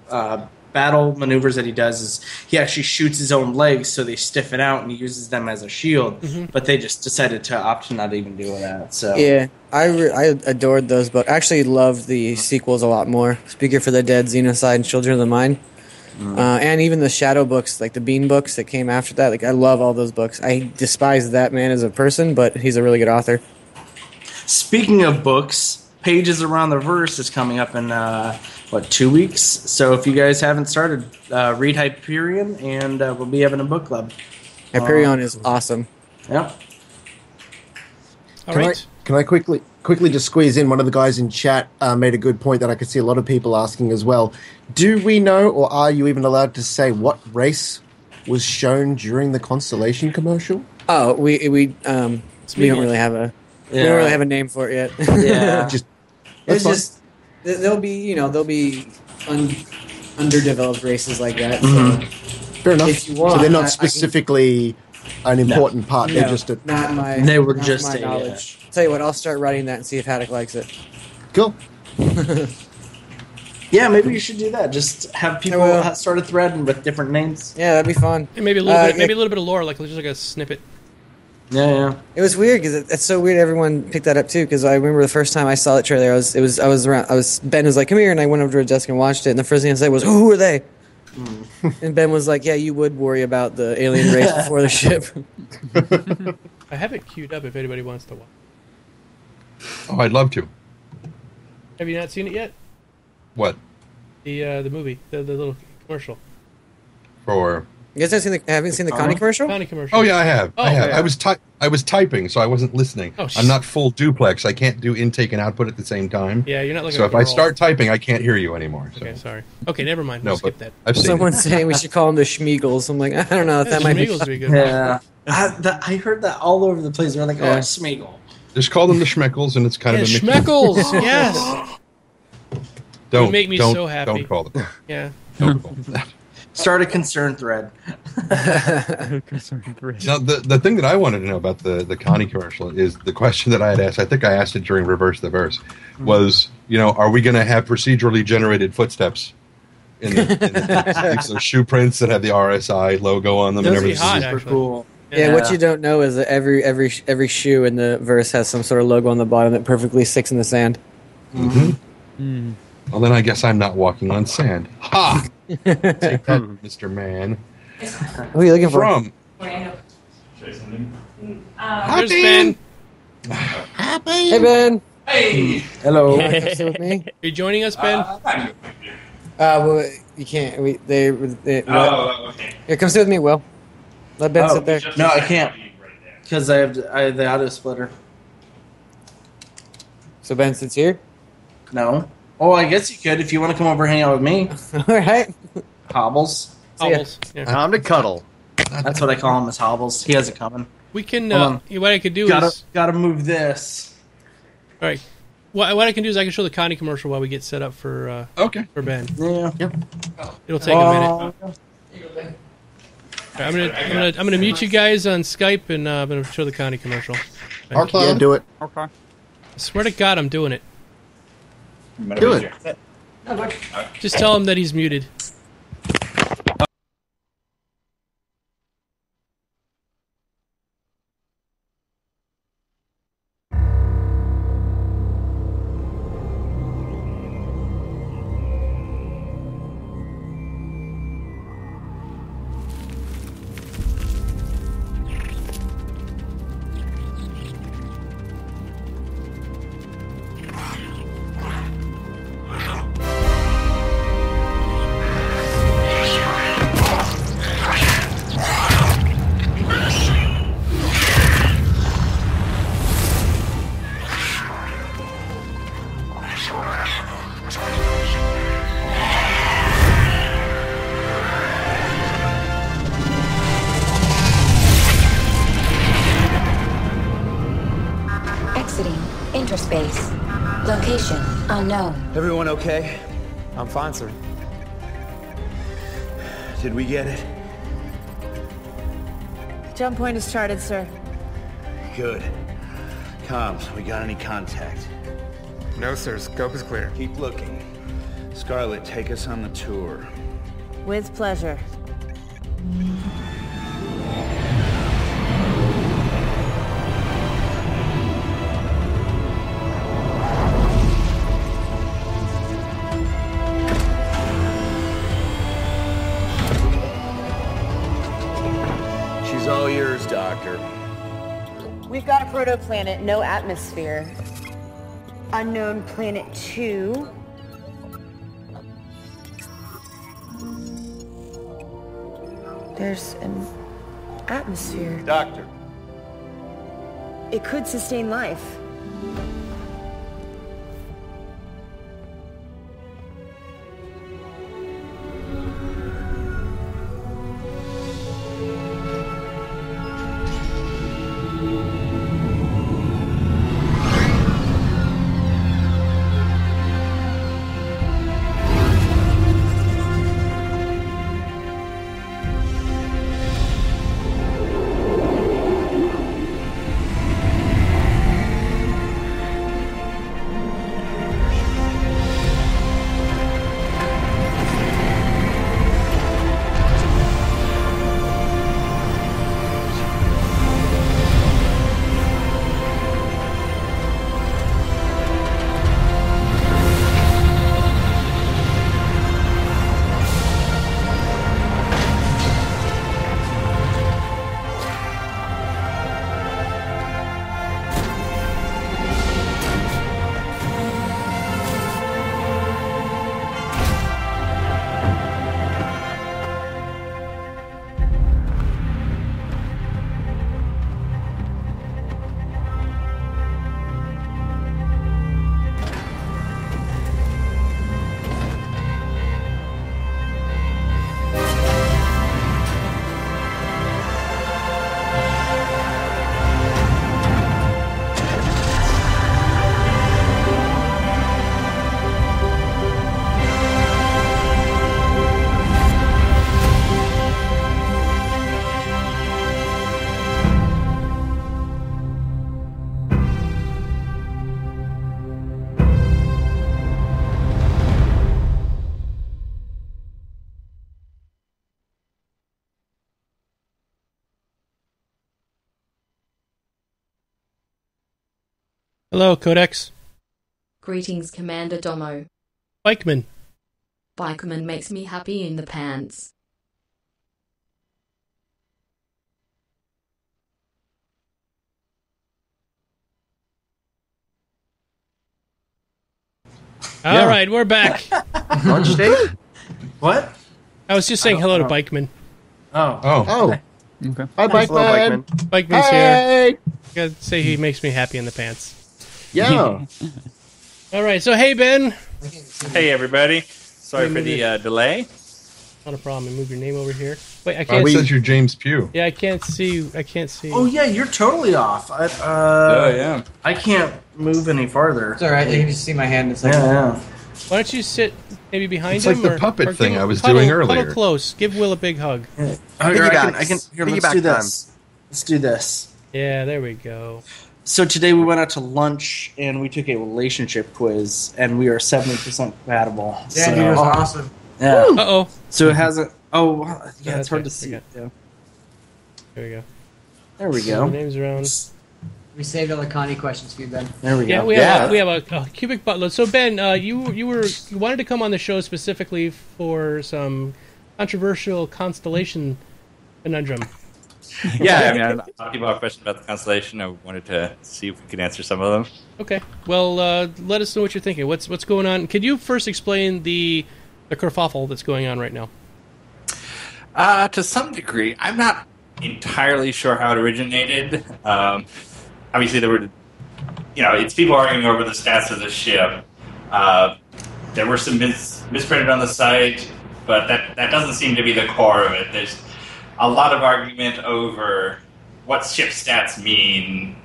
battle maneuvers that he does is he actually shoots his own legs so they stiffen out and he uses them as a shield. Mm-hmm. But they just decided to opt to not even do that. So yeah, I adored those books. I actually loved the sequels a lot more. Speaker for the Dead, Xenocide, and Children of the Mind. And even the Shadow books, like the Bean books that came after that. Like I love all those books. I despise that man as a person, but he's a really good author. Speaking of books, Pages Around the Verse is coming up in 2 weeks. So if you guys haven't started, read Hyperion, and we'll be having a book club. Hyperion is awesome. Yep. All right. Can I quickly quickly just squeeze in, one of the guys in chat made a good point that I could see a lot of people asking as well. Do we know, or are you even allowed to say what race was shown during the Constellation commercial? Oh, we don't really have a we don't really have a name for it yet. Yeah, it's just there'll be underdeveloped races like that. So fair enough. If you want, so they're not specifically an important part. They're just a not my. They were not just my knowledge. Tell you what, I'll start writing that and see if Haddock likes it. Cool. Yeah, maybe you should do that. Just have people start a thread with different names. Yeah, that'd be fun. And maybe a little bit of lore, like just like a snippet. Yeah. It was weird because it's so weird. Everyone picked that up too. Because I remember the first time I saw that trailer, Ben was like, "Come here," and I went over to a desk and watched it. And the first thing I said was, "Who are they?" And Ben was like, "Yeah, you would worry about the alien race before the ship." I have it queued up if anybody wants to watch. Oh, I'd love to. Have you not seen it yet? What? The movie, the little commercial. For you guys haven't seen the Connie commercial? Connie commercial. Oh yeah, I have. Oh, I have. yeah. I was typing, so I wasn't listening. Oh, I'm not full duplex. I can't do intake and output at the same time. Yeah, you're not looking. So if I start typing, I can't hear you anymore. So. Okay, sorry. Okay, never mind. No, We'll skip that. I've seen Someone's saying we should call them the Schmeagles. I'm like, I don't know if that might Schmeagles would be good. Yeah, I heard that all over the place. They're like, "Oh, it's Smeagol." Just call them the Schmeckles, and it's kind of a mix. Schmeckles. Yes. Don't make me so happy. Don't call them. Yeah. Don't call them that. Start a concern thread. Now, the thing that I wanted to know about the Connie commercial is the question that I had asked. I think I asked it during Reverse the Verse. Was, are we going to have procedurally generated footsteps in the shoe prints that have the RSI logo on them? Those and would be everything? hot, Super actually. cool. Yeah, what you don't know is that every shoe in the verse has some sort of logo on the bottom that perfectly sticks in the sand. Mm-hmm. Well, then I guess I'm not walking on sand. Ha! Take that, Mr. Man. Who are you looking for? From? There's Ben. Hey, Ben. Hey. Hello. You want to come sit with me? Are you joining us, Ben? Well, you can't. Okay. Here, come sit with me, Will. Let Ben sit there. No, I can't. Because I have the auto splitter. So Ben sits here? No. Oh, I guess you could if you want to come over and hang out with me. All right. Hobbles. Hobbles. Yeah. Time to cuddle. That's what I call him, is Hobbles. He has it coming. We can. What I could do is gotta move this. all right. What I can do is I can show the Connie commercial while we get set up for for Ben. Yeah. It'll take a minute. All right, I'm gonna mute you guys on Skype and I'm gonna show the Connie commercial. Okay. Yeah, do it. Okay. I swear to God, I'm doing it. Do it. Just tell him that he's muted. Interspace. Location unknown. Everyone okay? I'm fine, sir. Did we get it? Jump point is charted, sir. Good. Comms, we got any contact? No, sir. Scope is clear. Keep looking. Scarlet, take us on the tour. With pleasure. She's all yours, Doctor. We've got a protoplanet, no atmosphere. Unknown planet 2. There's an atmosphere. Doctor. It could sustain life. Hello, Codex. Greetings, Commander Domo. Bikeman. Bikeman makes me happy in the pants. All right, we're back. Launch date? What? I was just saying hello to Bikeman. Oh. Okay. Hi, Bikeman. Bikeman's here. Gotta say he makes me happy in the pants. Yeah. All right, so hey, Ben. Hey, everybody. Sorry for the delay. Not a problem. Move your name over here. Wait, I It can't. says you're James Pugh. Yeah, I can't see. I can't see. Oh yeah, you're totally off. yeah. I can't move any farther. It's alright, you can just see my hand. It's like, Yeah. Why don't you sit maybe behind It's him? like the or- puppet or thing give- I was huddle- doing earlier. Huddle close. Give Will a big hug. Here, I can. Here, let's Piggyback do this. Let's do this. Yeah, there we go. So today we went out to lunch and we took a relationship quiz, and we are 70% compatible. Yeah, so, dude, it was awesome. Yeah. Uh-oh. So it hasn't. Oh, yeah, that's it's hard right. to see. Okay. Yeah. There we go. There we So go. the names around. We saved all the Connie questions for you, Ben. There we Yeah, go. we have a cubic butler. So Ben, you wanted to come on the show specifically for some controversial Constellation conundrum. Yeah, I mean, a lot of people have questions about the Constellation. I wanted to see if we could answer some of them. Okay. Well, let us know what you're thinking. What's going on? Could you first explain the kerfuffle that's going on right now? To some degree, I'm not entirely sure how it originated. Obviously, there were, it's people arguing over the stats of the ship. There were some misprinted on the site, but that doesn't seem to be the core of it. There's a lot of argument over what ship stats mean.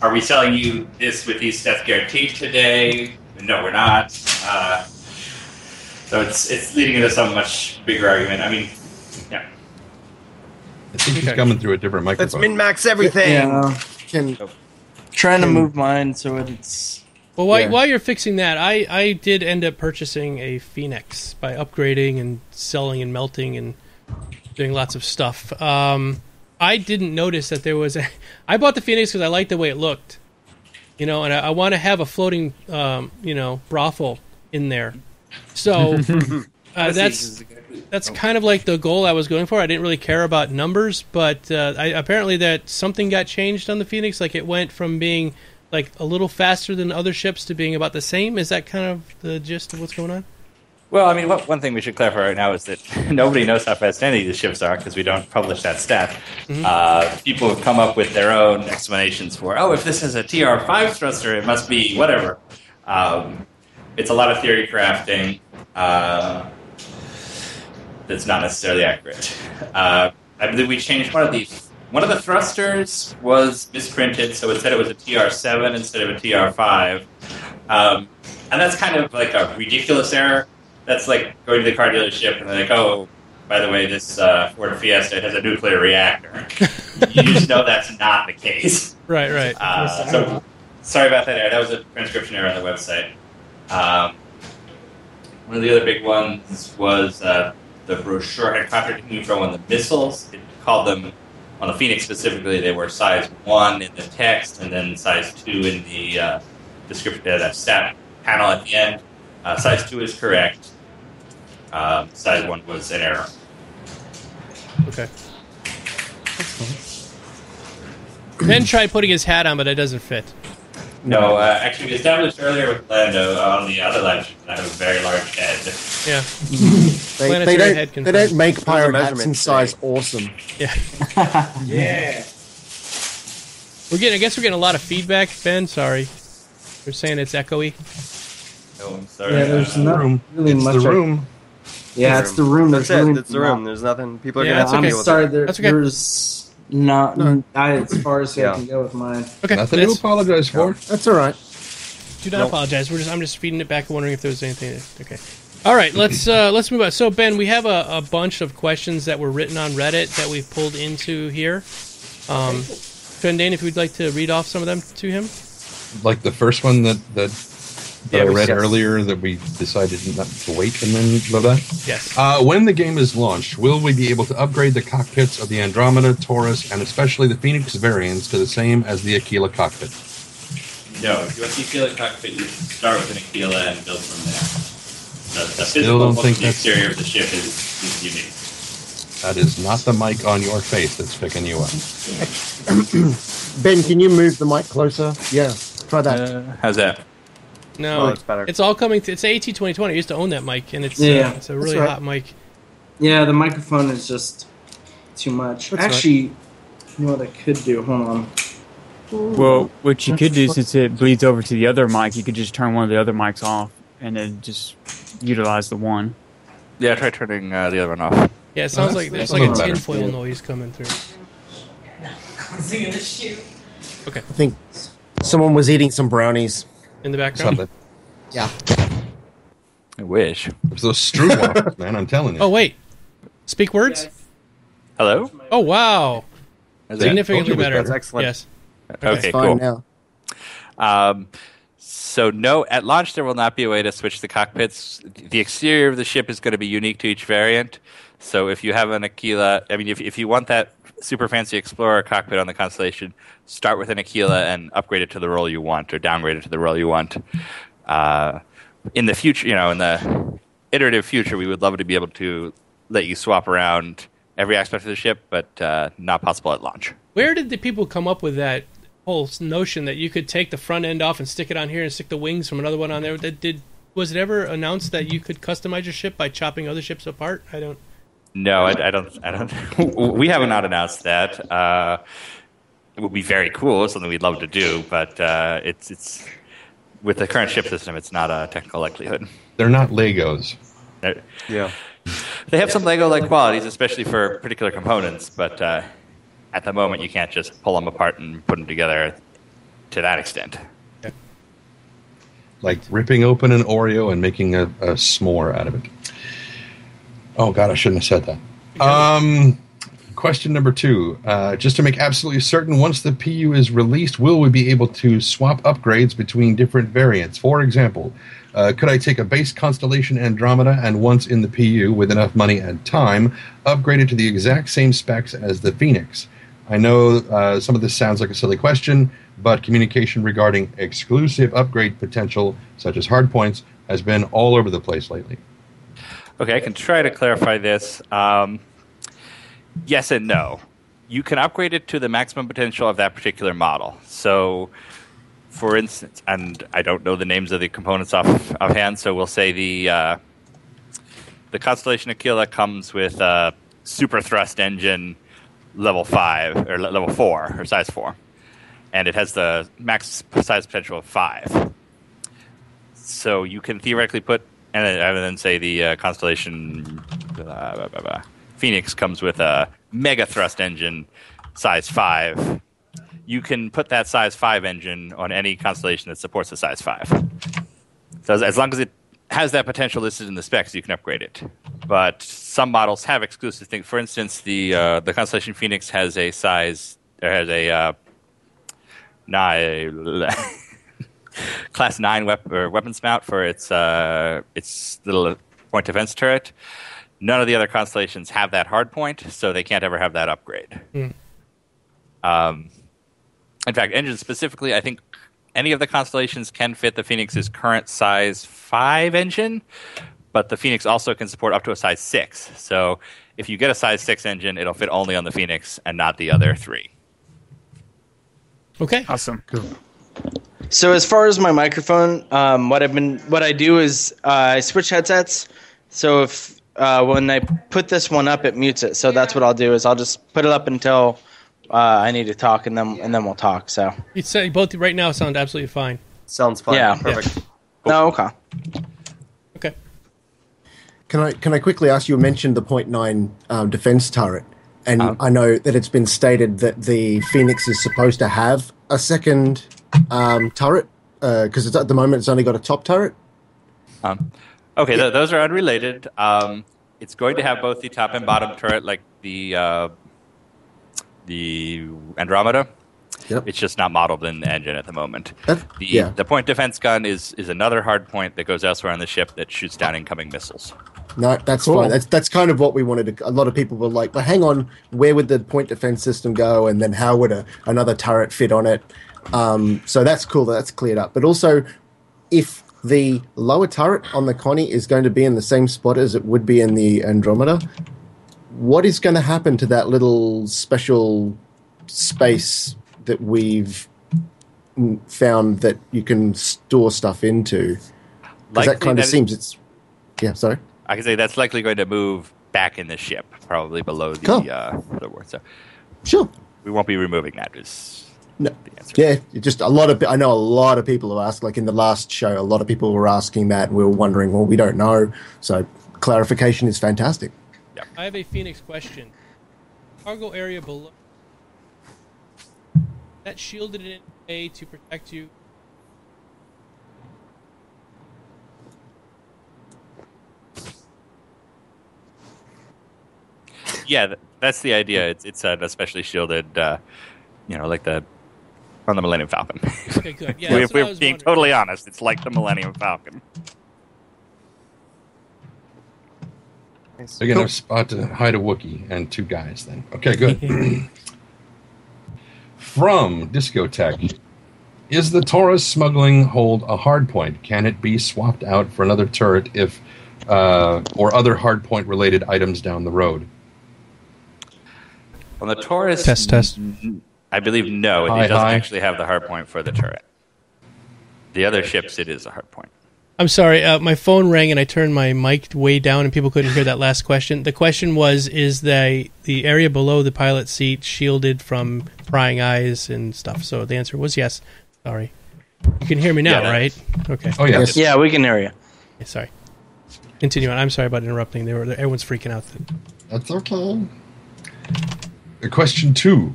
Are we selling you this with these stats guaranteed today? No, we're not. So it's leading into some much bigger argument. I mean, yeah. I think he's coming through a different microphone. Let's min-max everything. Yeah. Trying to move mine so it's. Well, while you're fixing that, I did end up purchasing a Phoenix by upgrading and selling and melting and doing lots of stuff. I didn't notice that there was a... I bought the Phoenix because I liked the way it looked. And I want to have a floating, brothel in there. So that's kind of like the goal I was going for. I didn't really care about numbers, but apparently that something got changed on the Phoenix. Like it went from being like a little faster than other ships to being about the same. Is that kind of the gist of what's going on? Well, I mean, one thing we should clarify right now is that nobody knows how fast any of these ships are because we don't publish that stat. Mm-hmm. People have come up with their own explanations for, if this is a TR5 thruster, it must be whatever. It's a lot of theory crafting that's not necessarily accurate. I believe we changed one of these. One of the thrusters was misprinted, so it said it was a TR7 instead of a TR5. And that's kind of like a ridiculous error. That's like going to the car dealership and they're like, by the way, this Ford Fiesta has a nuclear reactor. You just know that's not the case. Right. So sorry about that error. That was a transcription error on the website. One of the other big ones was the brochure had contradicting info on the missiles. It called them, on the Phoenix specifically, they were size 1 in the text and then size 2 in the description, that stat panel at the end. Size 2 is correct. Size 1 was an error. Okay. Ben tried putting his hat on, but it doesn't fit. No, actually, we established earlier with Lando on the other live stream that I have a very large head. Yeah. They don't make pirate hats in size awesome. Yeah. Yeah. I guess we're getting a lot of feedback, Ben. Sorry. They're saying it's echoey. Oh, I'm sorry. Yeah, there's not room. really It's much. the room. Yeah, it's the room. That's There's it. really It's the room. There's nothing. People are Yeah, going that's to have okay. to deal with Sorry, it. That's okay. there's not. As far as I can go with mine. Okay. Nothing to apologize for. That's all right. Do not apologize. I'm just feeding it back and wondering if there was anything. Okay. All right. Let's move on. So Ben, we have a bunch of questions that were written on Reddit that we've pulled into here. Fendane, if you'd like to read off some of them to him. Like the first one that I read earlier that we decided not to wait and then blah blah. Yes. When the game is launched, will we be able to upgrade the cockpits of the Andromeda, Taurus, and especially the Phoenix variants to the same as the Aquila cockpit? No, if you want the Aquila cockpit, you start with an Aquila and build from there. The Still physical don't look think of the that's- exterior of the ship is unique. That is not the mic on your face that's picking you up. Ben, can you move the mic closer? Yeah, try that. How's that? No, Oh, it's better. It's all coming. It's AT2020. I used to own that mic, and it's it's a really That's right. hot mic. Yeah, the microphone is just too much. That's Actually, you know what I could do? Hold on. Well, what you could do, since it bleeds over to the other mic, you could just turn one of the other mics off and then just utilize the one. Yeah, try turning the other one off. Yeah, it sounds like there's that's like a a little better. tinfoil noise coming through. Okay, I think someone was eating some brownies. in the background. Something. Yeah. I wish. It's those strudel, man. I'm telling you. Oh wait, speak words. Hello? Oh wow, How's that? significantly Told you it was better. better. Excellent. Yes. Okay, It's fine cool. now. So no, at launch there will not be a way to switch the cockpits. The exterior of the ship is going to be unique to each variant. So if you have an Aquila, I mean, if you want that super fancy Explorer cockpit on the Constellation, start with an Aquila and upgrade it to the role you want, or downgrade it to the role you want. In the future, in the iterative future, we would love to be able to let you swap around every aspect of the ship, but not possible at launch. Where did the people come up with that whole notion that you could take the front end off and stick it on here and stick the wings from another one on there? Was it ever announced that you could customize your ship by chopping other ships apart? I don't. No, I don't. We have not announced that. It would be very cool. It's something we'd love to do, but it's with the current ship system, it's not a technical likelihood. They're not Legos. Yeah. They have some Lego-like qualities, especially for particular components, but at the moment, you can't just pull them apart and put them together to that extent. Like ripping open an Oreo and making a s'more out of it. Oh, God, I shouldn't have said that. Question number 2. Just to make absolutely certain, once the PU is released, will we be able to swap upgrades between different variants? For example, could I take a base Constellation Andromeda and once in the PU, with enough money and time, upgrade it to the exact same specs as the Phoenix? I know some of this sounds like a silly question, but communication regarding exclusive upgrade potential, such as hardpoints, has been all over the place lately. Okay, I can try to clarify this. Yes and no. You can upgrade it to the maximum potential of that particular model. So, for instance, and I don't know the names of the components offhand, so we'll say the Constellation Aquila comes with a super thrust engine level 5 or level 4 or size 4, and it has the max size potential of 5. So you can theoretically put, and then say the Constellation Phoenix comes with a mega thrust engine size 5. You can put that size 5 engine on any constellation that supports the size 5. So as long as it has that potential listed in the specs, you can upgrade it. But some models have exclusive things. For instance, the Constellation Phoenix has a size, or has a Class 9 weapons mount for its little point defense turret. None of the other constellations have that hard point, so they can't ever have that upgrade. In fact, engines specifically, I think any of the constellations can fit the Phoenix's current size 5 engine, but the Phoenix also can support up to a size 6. So if you get a size 6 engine, it'll fit only on the Phoenix and not the other 3. Okay. Awesome. Cool. So as far as my microphone, what I do is I switch headsets. So if when I put this one up, it mutes it. So that's what I'll do is I'll just put it up until I need to talk, and then we'll talk. So You say both right now sound absolutely fine. Sounds fine. Yeah. Perfect. No, okay. Okay. Can I quickly ask you? You mentioned the .9 defense turret, and I know that it's been stated that the Phoenix is supposed to have a second turret because at the moment it's only got a top turret. Okay, those are unrelated. It's going to have both the top and bottom turret, like the Andromeda. Yep. It's just not modeled in the engine at the moment. Yeah. The point defense gun is another hard point that goes elsewhere on the ship that shoots down incoming missiles. No, that's Cool. fine. That's kind of what we wanted. A lot of people were like, "But hang on, where would the point defense system go, and then how would another turret fit on it?" So that's cool. That's cleared up. But also, if the lower turret on the Connie is going to be in the same spot as it would be in the Andromeda, what is going to happen to that little special space that we've found that you can store stuff into? Because that kind of seems it's... Yeah, sorry. I can say that's likely going to move back in the ship, probably below the board. So sure, we won't be removing that. No. Yeah, just I know a lot of people who asked, like in the last show, a lot of people were asking that, and we were wondering, well, we don't know. So clarification is fantastic. Yep. I have a Phoenix question. Cargo area below, that shielded in a way to protect you. Yeah, that's the idea. It's an especially shielded, like on the Millennium Falcon. Okay, good. Yeah, if we're being totally honest, it's like the Millennium Falcon. They're going to have a spot to hide a Wookiee and 2 guys then. Okay, good. From Discotech, is the Taurus smuggling hold a hardpoint? Can it be swapped out for another turret if or other hardpoint related items down the road? On the Taurus, test. I believe no. It doesn't actually have the hardpoint for the turret. The other ships, it is a hardpoint. I'm sorry, my phone rang and I turned my mic way down and people couldn't hear that last question. The question was, is the area below the pilot seat shielded from prying eyes and stuff? So the answer was yes. Sorry. You can hear me now, right? Okay. Oh, yes. Yeah, we can hear you. Okay, sorry. Continue on. I'm sorry about interrupting. Everyone's freaking out. That's okay. Question 2.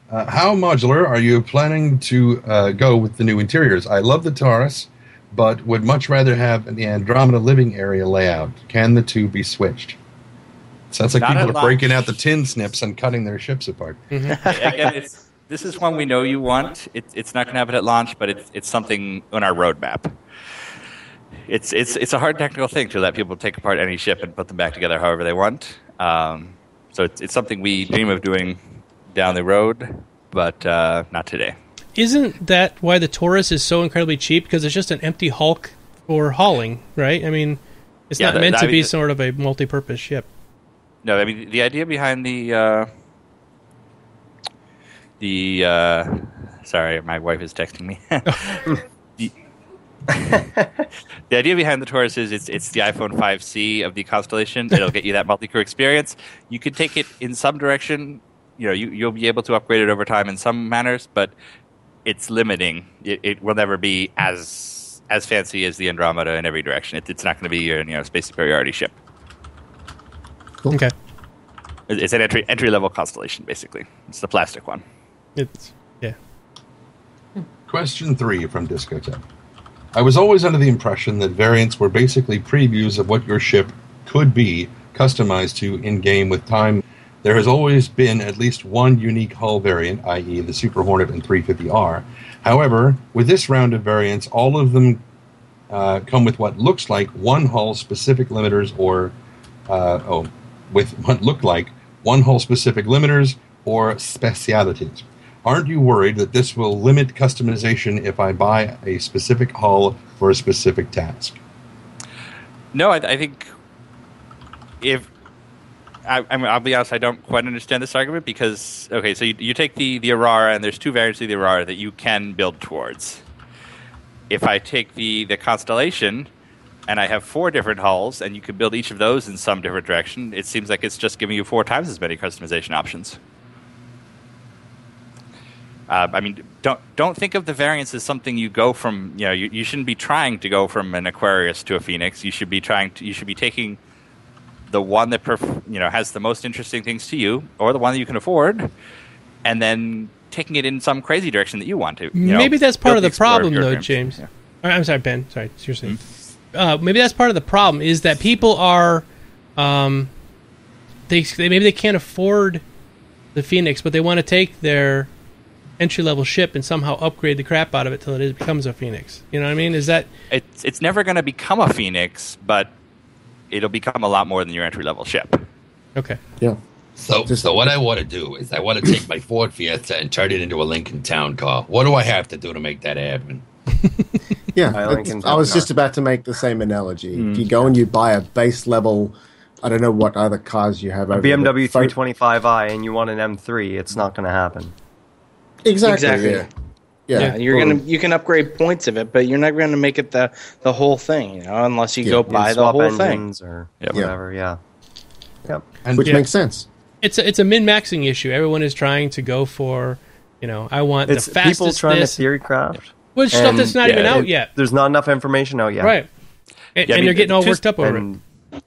How modular are you planning to go with the new interiors? I love the Taurus, but would much rather have the Andromeda living area layout. Can the two be switched? Sounds like people are breaking out the tin snips and cutting their ships apart. Mm-hmm. Again, this is one we know you want. It's not going to happen at launch, but it's something on our roadmap. It's a hard technical thing to let people take apart any ship and put them back together however they want. So it's something we dream of doing down the road, but not today. Isn't that why the Taurus is so incredibly cheap? Because it's just an empty hulk for hauling, right? I mean, it's not meant to be sort of a multi-purpose ship. No, I mean, the idea behind sorry, my wife is texting me. The idea behind the Taurus is it's the iPhone 5C of the Constellation. It'll get you that multi-crew experience. You can take it in some direction. You'll be able to upgrade it over time in some manners, but it's limiting. It will never be as fancy as the Andromeda in every direction. It's not going to be your space superiority ship. Cool. Okay. It's an entry level Constellation, basically. It's the plastic one. Yeah. Question 3 from Discotech. I was always under the impression that variants were basically previews of what your ship could be customized to in-game with time. There has always been at least one unique hull variant, i.e. the Super Hornet and 350R. However, with this round of variants, all of them come with what looks like one hull specific limiters with what look like one hull specific limiters or specialities. Aren't you worried that this will limit customization if I buy a specific hull for a specific task? No, I think I'll be honest, I don't quite understand this argument because, so you take the Aurora, and there's 2 variants of the Aurora that you can build towards. If I take the Constellation, and I have 4 different hulls, and you can build each of those in some different direction, it seems like it's just giving you 4 times as many customization options. I mean, don't think of the variants as something you go from. You shouldn't be trying to go from an Aquarius to a Phoenix. You should be taking the one that has the most interesting things to you, or the one that you can afford, and then taking it in some crazy direction that you want to. Maybe that's part of the problem, though, James. Yeah. I'm sorry, Ben. Sorry, seriously. Maybe that's part of the problem is that people are, maybe they can't afford the Phoenix, but they want to take their entry-level ship and somehow upgrade the crap out of it till it becomes a Phoenix. You know what I mean? Is that... It's never going to become a Phoenix, but it'll become a lot more than your entry level ship. Okay. Yeah. So what I want to do is I want to take my Ford Fiesta and turn it into a Lincoln Town Car. What do I have to do to make that happen? Yeah, I was just about to make the same analogy. If you go and you buy a base level, I don't know what other cars you have. A BMW 325i and you want an M3, it's not going to happen. Exactly. Yeah. You can upgrade points of it, but you're not going to make it the whole thing, unless you go buy the whole thing or whatever. Yeah. Yep. Which makes sense. It's a min-maxing issue. Everyone is trying to go for, I want the fastest. People trying to theory craft. Well, stuff that's not even out yet. There's not enough information out yet. Right. And they're getting all worked up over it.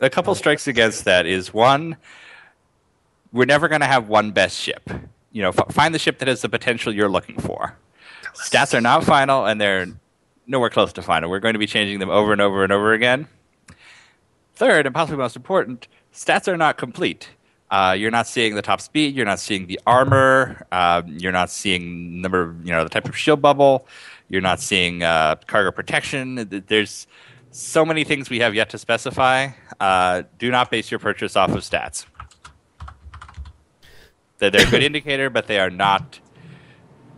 A couple strikes against that is, one, we're never going to have one best ship. Find the ship that has the potential you're looking for. Stats are not final, and they're nowhere close to final. We're going to be changing them over and over and over again. Third, and possibly most important, stats are not complete. You're not seeing the top speed. You're not seeing the armor. You're not seeing the type of shield bubble. You're not seeing cargo protection. There's so many things we have yet to specify. Do not base your purchase off of stats. They're a good indicator, but they're not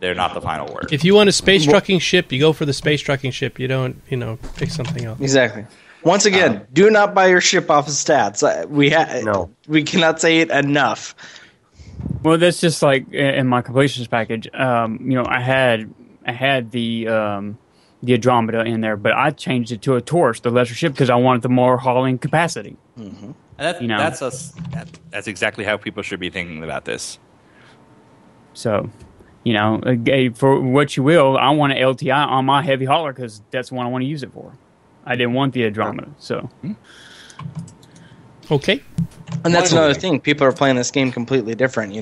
the final word. If you want a space trucking ship, you go for the space trucking ship. You don't, pick something else. Exactly. Once again, do not buy your ship off of stats. We cannot say it enough. Well, that's just like in my completions package. I had the Andromeda in there, but I changed it to a Taurus, the lesser ship, because I wanted the more hauling capacity. Mm-hmm. And that's exactly how people should be thinking about this. So, for what you will, I want an LTI on my heavy hauler because that's the one I want to use it for. I didn't want the Andromeda, so. Okay. And that's another thing. People are playing this game completely different,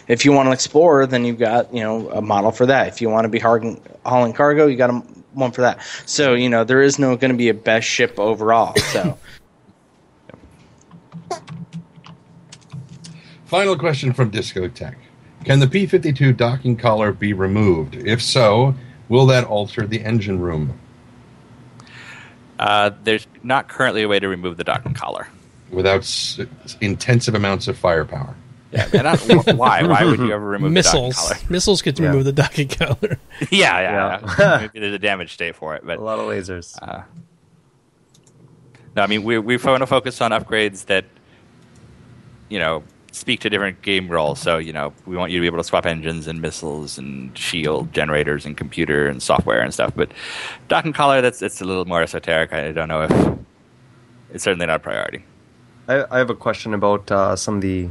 If you want to explore, then you've got, a model for that. If you want to be hauling cargo, you got one for that. So, there is going to be a best ship overall, so. Final question from Discotech. Can the P-52 docking collar be removed? If so, will that alter the engine room? There's not currently a way to remove the docking collar. Without intensive amounts of firepower. Yeah, and why? Why would you ever remove missiles? The docking collar? Missiles could remove the docking collar. Yeah. Maybe there's a damage state for it, but a lot of lasers. No, I mean we want to focus on upgrades that speak to different game roles. So we want you to be able to swap engines and missiles and shield generators and computer and software and stuff. But docking collar, it's a little more esoteric. I don't know if it's certainly not a priority. I have a question about some of the